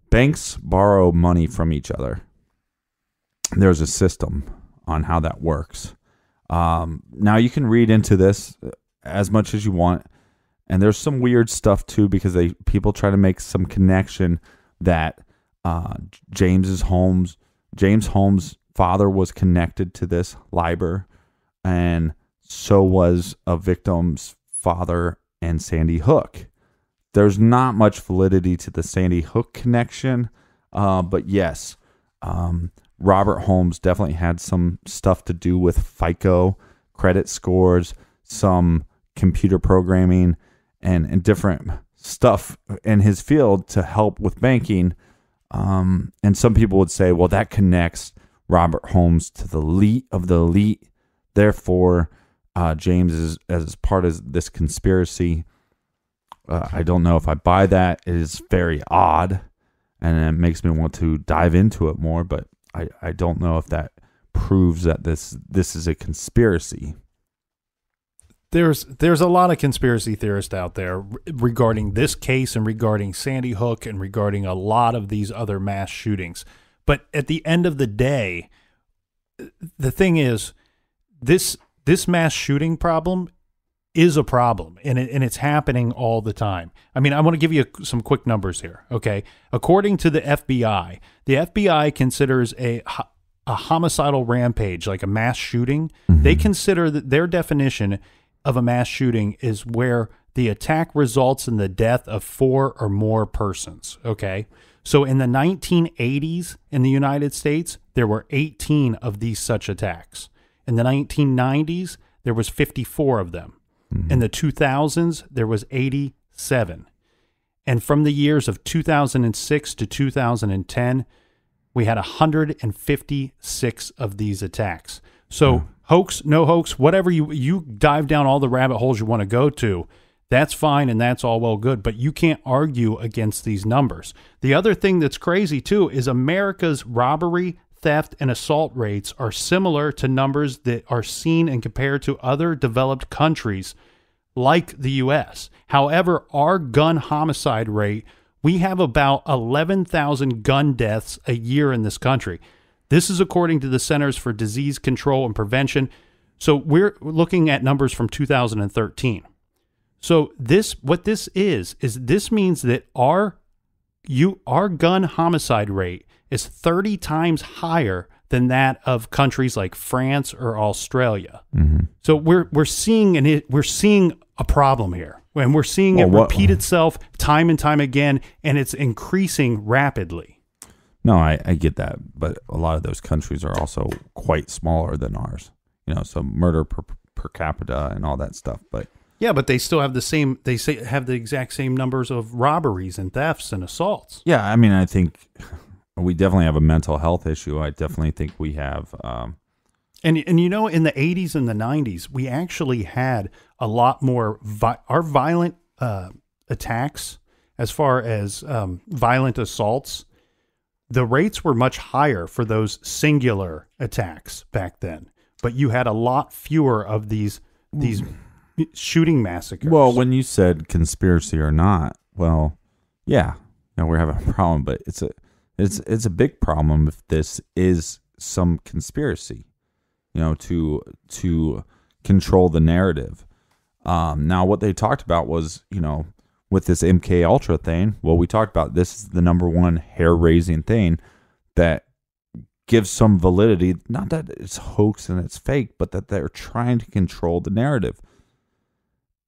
banks borrow money from each other, there's a system on how that works. Now, you can read into this as much as you want, and there's some weird stuff too because people try to make some connection that James Holmes' father was connected to this LIBOR, and so was a victim's father and Sandy Hook. There's not much validity to the Sandy Hook connection, but yes, Robert Holmes definitely had some stuff to do with FICO credit scores, some computer programming, and different stuff in his field to help with banking. And some people would say, well, that connects Robert Holmes to the elite of the elite. Therefore, James is as part of this conspiracy. I don't know if I buy that. It is very odd, and it makes me want to dive into it more, but I don't know if that proves that this is a conspiracy. There's a lot of conspiracy theorists out there regarding this case and regarding Sandy Hook and regarding a lot of these other mass shootings. But at the end of the day, the thing is, this mass shooting problem is a problem, and it's happening all the time. I mean, I want to give you some quick numbers here, okay? According to the FBI considers a homicidal rampage, like a mass shooting. Mm-hmm. They consider that their definition of a mass shooting is where the attack results in the death of 4 or more persons, okay? So in the 1980s in the United States, there were 18 of these such attacks. In the 1990s, there was 54 of them. Mm-hmm. In the 2000s, there was 87. And from the years of 2006 to 2010, we had 156 of these attacks. So hoax, no hoax, whatever you dive down all the rabbit holes you want to go to, that's fine and that's all well good, but you can't argue against these numbers. The other thing that's crazy too is America's robbery, theft, and assault rates are similar to numbers that are seen and compared to other developed countries like the U.S. However, our gun homicide rate, we have about 11,000 gun deaths a year in this country. This is according to the Centers for Disease Control and Prevention. So we're looking at numbers from 2013. So what this is this means that our gun homicide rate is 30 times higher than that of countries like France or Australia. Mm-hmm. So we're seeing a problem here, and we're seeing it repeat itself time and time again, and it's increasing rapidly. No, I get that, but a lot of those countries are also quite smaller than ours. So murder per capita and all that stuff. But yeah, but they still have have the exact same numbers of robberies and thefts and assaults. Yeah, I mean, I think we definitely have a mental health issue. I definitely think we have. And in the 80s and the 90s, we actually had a lot more our violent attacks, as far as violent assaults. The rates were much higher for those singular attacks back then, but you had a lot fewer of these shooting massacres. Well, when you said conspiracy or not, well, yeah, we're having a problem, but it's a big problem if this is some conspiracy, to control the narrative. Now, what they talked about was, with this MK Ultra thing, well, we talked about this is the number one hair-raising thing that gives some validity, not that it's hoax and it's fake, but that they're trying to control the narrative.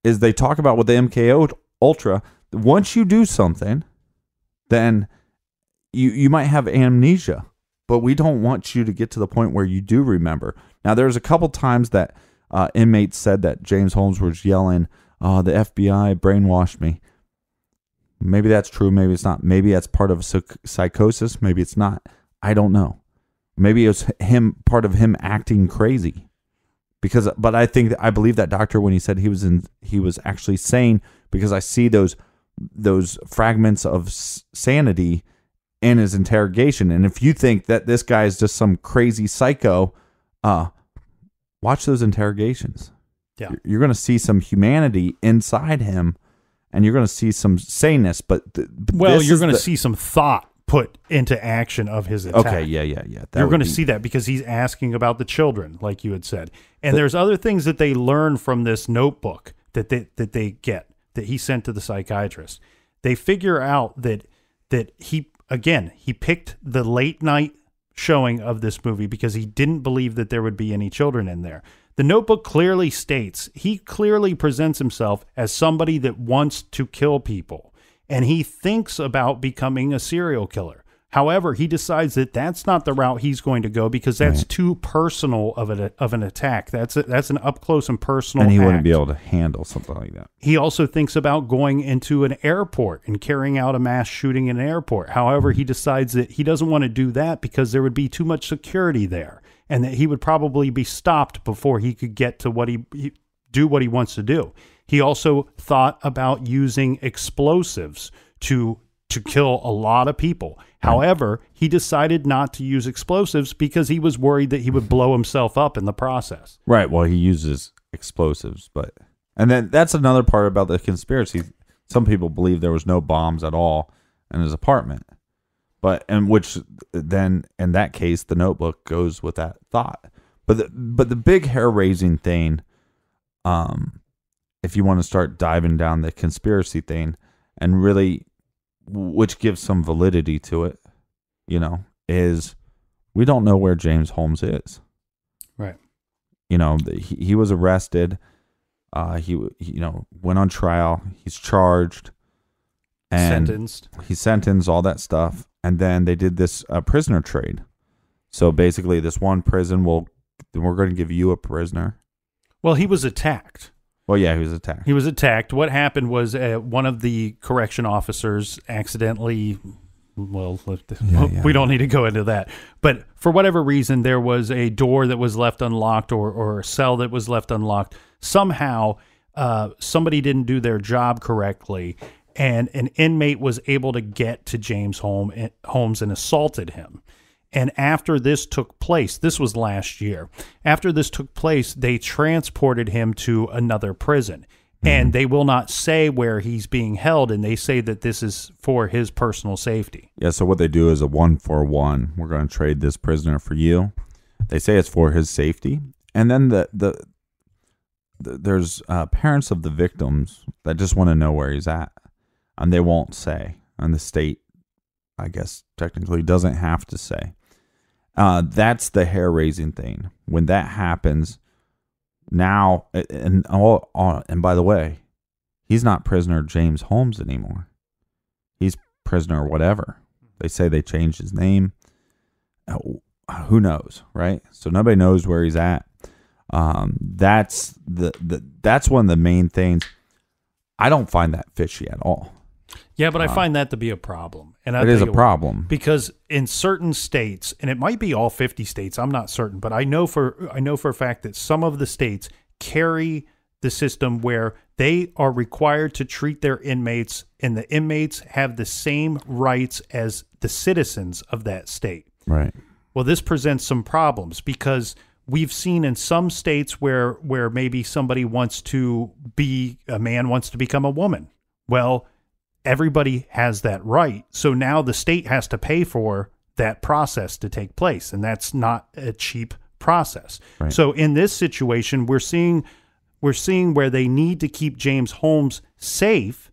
Is they talk about with the MK Ultra, once you do something, then you might have amnesia, but we don't want you to get to the point where you do remember. Now, there's a couple times that inmates said that James Holmes was yelling, "Oh, the FBI brainwashed me." Maybe that's true. Maybe it's not. Maybe that's part of a psychosis. Maybe it's not. I don't know. Maybe it was part of him acting crazy. But I believe that doctor when he said he was actually sane, because I see those fragments of sanity in his interrogation. And if you think that this guy is just some crazy psycho, watch those interrogations. Yeah, you're going to see some humanity inside him. And you're going to see some saneness, but you're going to see some thought put into action of his attack. Okay, yeah. You're going to see that because he's asking about the children, like you had said. And there's other things that they learn from this notebook that they get, that he sent to the psychiatrist. They figure out that he picked the late night showing of this movie because he didn't believe that there would be any children in there. The notebook clearly states, he clearly presents himself as somebody that wants to kill people, and he thinks about becoming a serial killer. However, he decides that that's not the route he's going to go because that's too personal of an attack. That's an up close and personal. And he wouldn't act. be able to handle something like that. He also thinks about going into an airport and carrying out a mass shooting in an airport. However, he decides that he doesn't want to do that because there would be too much security there, and that he would probably be stopped before he could get to what he wants to do. He also thought about using explosives to kill a lot of people. However, he decided not to use explosives because he was worried that he would blow himself up in the process. Right. Well, he uses explosives, and then that's another part about the conspiracy. Some people believe there was no bombs at all in his apartment, which then in that case, the Notebook goes with that thought. But the big hair-raising thing, if you want to start diving down the conspiracy thing, and really, which gives some validity to it, is we don't know where James Holmes is. Right. He was arrested. He went on trial. He's charged. And sentenced. He's sentenced, all that stuff. And then they did this prisoner trade. So basically this one prison we're going to give you a prisoner. Well, he was attacked. Well, yeah, he was attacked. He was attacked. What happened was one of the correction officers accidentally, we don't need to go into that. But for whatever reason, there was a door that was left unlocked or a cell that was left unlocked. Somehow, somebody didn't do their job correctly, and an inmate was able to get to James Holmes and assaulted him. And after this took place, this was last year, after this took place, they transported him to another prison. And they will not say where he's being held, and they say that this is for his personal safety. Yeah, so what they do is a 1-for-1. We're going to trade this prisoner for you. They say it's for his safety. And then there's parents of the victims that just want to know where he's at, and they won't say. And the state, I guess, technically doesn't have to say. That's the hair-raising thing. When that happens, now, and by the way, he's not prisoner James Holmes anymore. He's prisoner whatever. They say they changed his name. Who knows, right? So nobody knows where he's at. That's that's one of the main things. I don't find that fishy at all. Yeah, but I find that to be a problem. And it is a problem. Because in certain states, and it might be all 50 states, I'm not certain, but I know for a fact that some of the states carry the system where they are required to treat their inmates, and the inmates have the same rights as the citizens of that state. Right. Well, this presents some problems because we've seen in some states where maybe somebody a man wants to become a woman. Well, everybody has that right. So now the state has to pay for that process to take place, and that's not a cheap process. Right. So in this situation, we're seeing where they need to keep James Holmes safe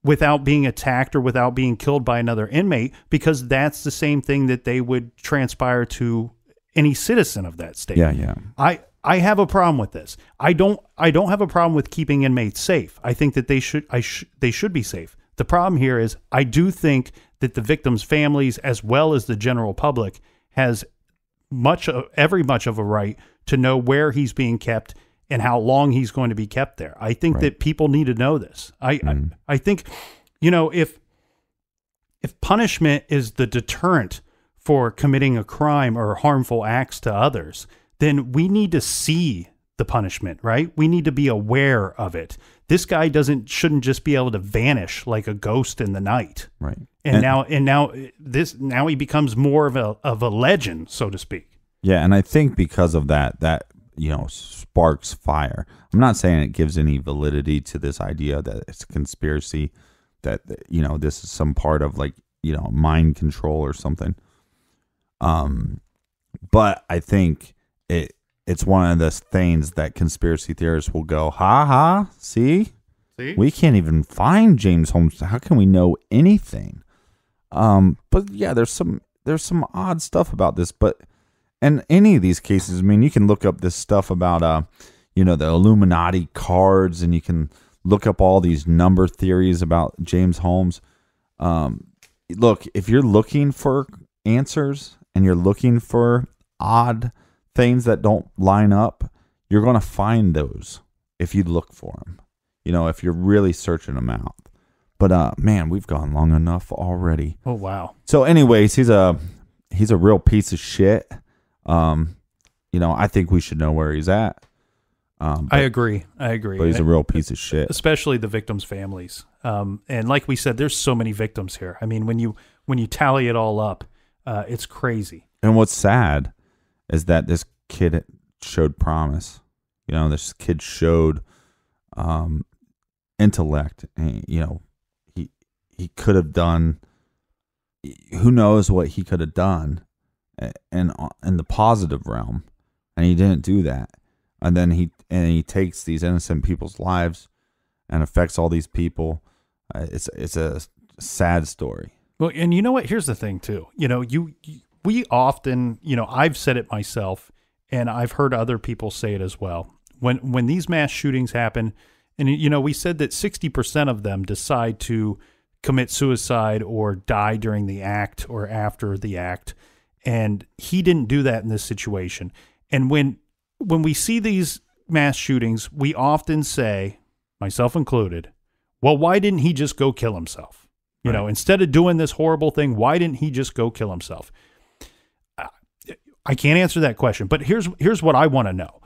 without being attacked or without being killed by another inmate, because that's the same thing that they would transpire to any citizen of that state. Yeah. I have a problem with this. I don't have a problem with keeping inmates safe. I think that they should be safe. The problem here is I do think that the victims' families, as well as the general public, has every much of a right to know where he's being kept and how long he's going to be kept there. I think that people need to know this. I think, if punishment is the deterrent for committing a crime or harmful acts to others, then we need to see the punishment, right? We need to be aware of it. This guy shouldn't just be able to vanish like a ghost in the night. Right. And now he becomes more of a legend, so to speak. Yeah, and I think because of that sparks fire. I'm not saying it gives any validity to this idea that it's a conspiracy, that this is some part of mind control or something. But I think it's one of those things that conspiracy theorists will go, ha ha, see? We can't even find James Holmes. How can we know anything? But yeah, there's some odd stuff about this, but in any of these cases, I mean, you can look up this stuff about the Illuminati cards, and you can look up all these number theories about James Holmes. look, if you're looking for answers and you're looking for odd things that don't line up, you're going to find those if you look for them. You know, if you're really searching them out. But man, we've gone long enough already. Oh wow. So anyways, he's a real piece of shit. You know, I think we should know where he's at. I agree. But he's a real piece of shit. Especially the victims' families. And like we said, there's so many victims here. I mean, when you tally it all up, it's crazy. And what's sad is that this kid showed promise. You know, this kid showed intellect. And, you know, he could have done. Who knows what he could have done, in the positive realm, and he didn't do that. And then he takes these innocent people's lives and affects all these people. It's a sad story. Well, and you know what? Here's the thing too. You know, we often, you know, I've said it myself, and I've heard other people say it as well. When these mass shootings happen, and you know, we said that 60% of them decide to commit suicide or die during the act or after the act, and he didn't do that in this situation. And when we see these mass shootings, we often say, myself included, well, why didn't he just go kill himself? You know, instead of doing this horrible thing, why didn't he just go kill himself? I can't answer that question, but here's what I want to know.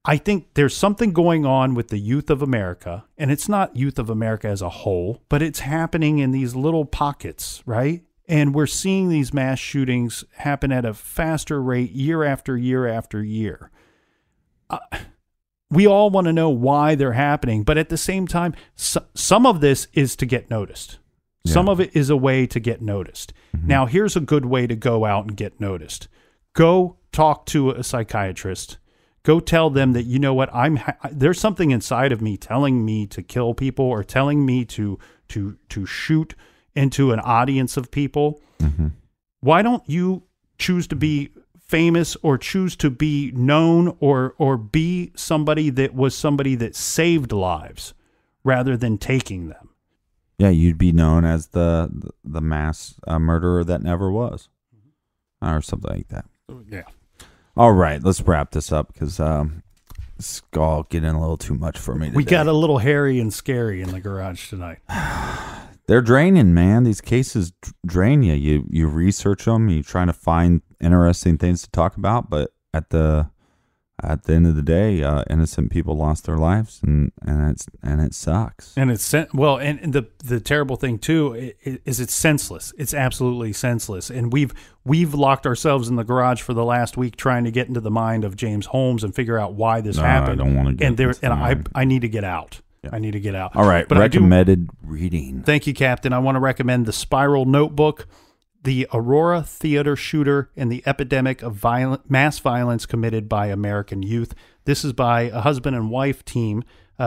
I think there's something going on with the youth of America, and it's not youth of America as a whole, but it's happening in these little pockets, right? And we're seeing these mass shootings happen at a faster rate year after year after year. We all want to know why they're happening, but at the same time, some of this is to get noticed. Yeah. Some of it is a way to get noticed. Mm-hmm. Now, here's a good way to go out and get noticed. Go talk to a psychiatrist. Go tell them that, you know what, there's something inside of me telling me to kill people or telling me to shoot into an audience of people. Mm-hmm. Why don't you choose to be famous or choose to be known or be somebody that saved lives rather than taking them? Yeah, you'd be known as the mass murderer that never was, or something like that. Yeah. All right, let's wrap this up because it's all getting a little too much for me today. We got a little hairy and scary in the garage tonight. They're draining, man. These cases drain you. You research them. You're trying to find interesting things to talk about, but at the end of the day, innocent people lost their lives, and it sucks. And it's and the terrible thing too is it's senseless. It's absolutely senseless. And we've locked ourselves in the garage for the last week trying to get into the mind of James Holmes and figure out why this happened. I don't want to get I need to get out. Yeah. I need to get out. All right, but recommended reading. Thank you, Captain. I want to recommend The Spiral Notebook, The Aurora Theater Shooter, and the Epidemic of Mass Violence Committed by American Youth. This is by a husband and wife team,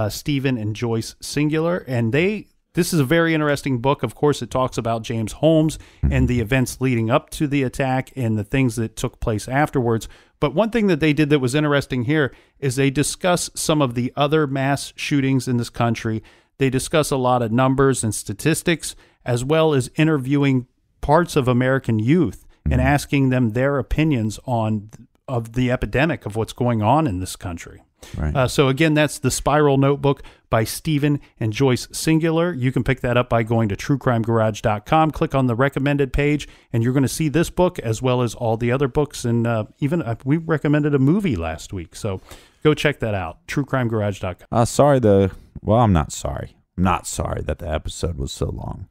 Stephen and Joyce Singular, and this is a very interesting book. Of course, it talks about James Holmes and the events leading up to the attack and the things that took place afterwards. But one thing that they did that was interesting here is they discuss some of the other mass shootings in this country. They discuss a lot of numbers and statistics, as well as interviewing parts of American youth and asking them their opinions of the epidemic of what's going on in this country. Right. So again, that's The Spiral Notebook by Stephen and Joyce Singular. You can pick that up by going to truecrimegarage.com, click on the recommended page, and you're going to see this book as well as all the other books. And even we recommended a movie last week. So go check that out, truecrimegarage.com. I'm not sorry. I'm not sorry that the episode was so long.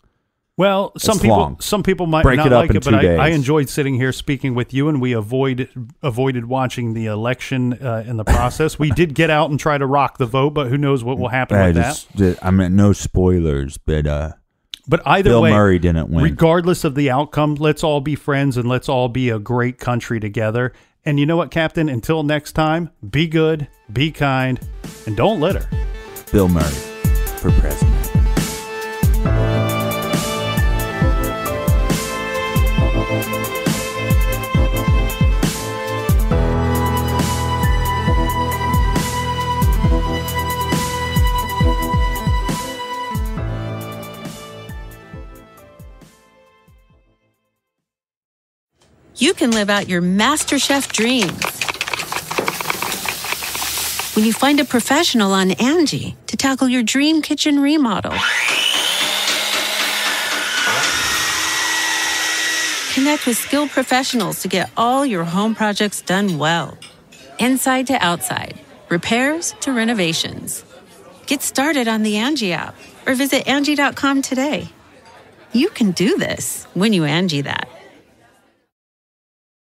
Well, some people might not like it, but I enjoyed sitting here speaking with you, and we avoided watching the election in the process. We did get out and try to rock the vote, but who knows what will happen with that. I mean, no spoilers, but either Bill way, Murray didn't win. Regardless of the outcome, let's all be friends and let's all be a great country together. And you know what, Captain? Until next time, be good, be kind, and don't litter. Bill Murray for president. you can live out your MasterChef dreams when you find a professional on Angie to tackle your dream kitchen remodel. Connect with skilled professionals to get all your home projects done well. Inside to outside, repairs to renovations. Get started on the Angie app or visit Angie.com today. You can do this when you Angie that.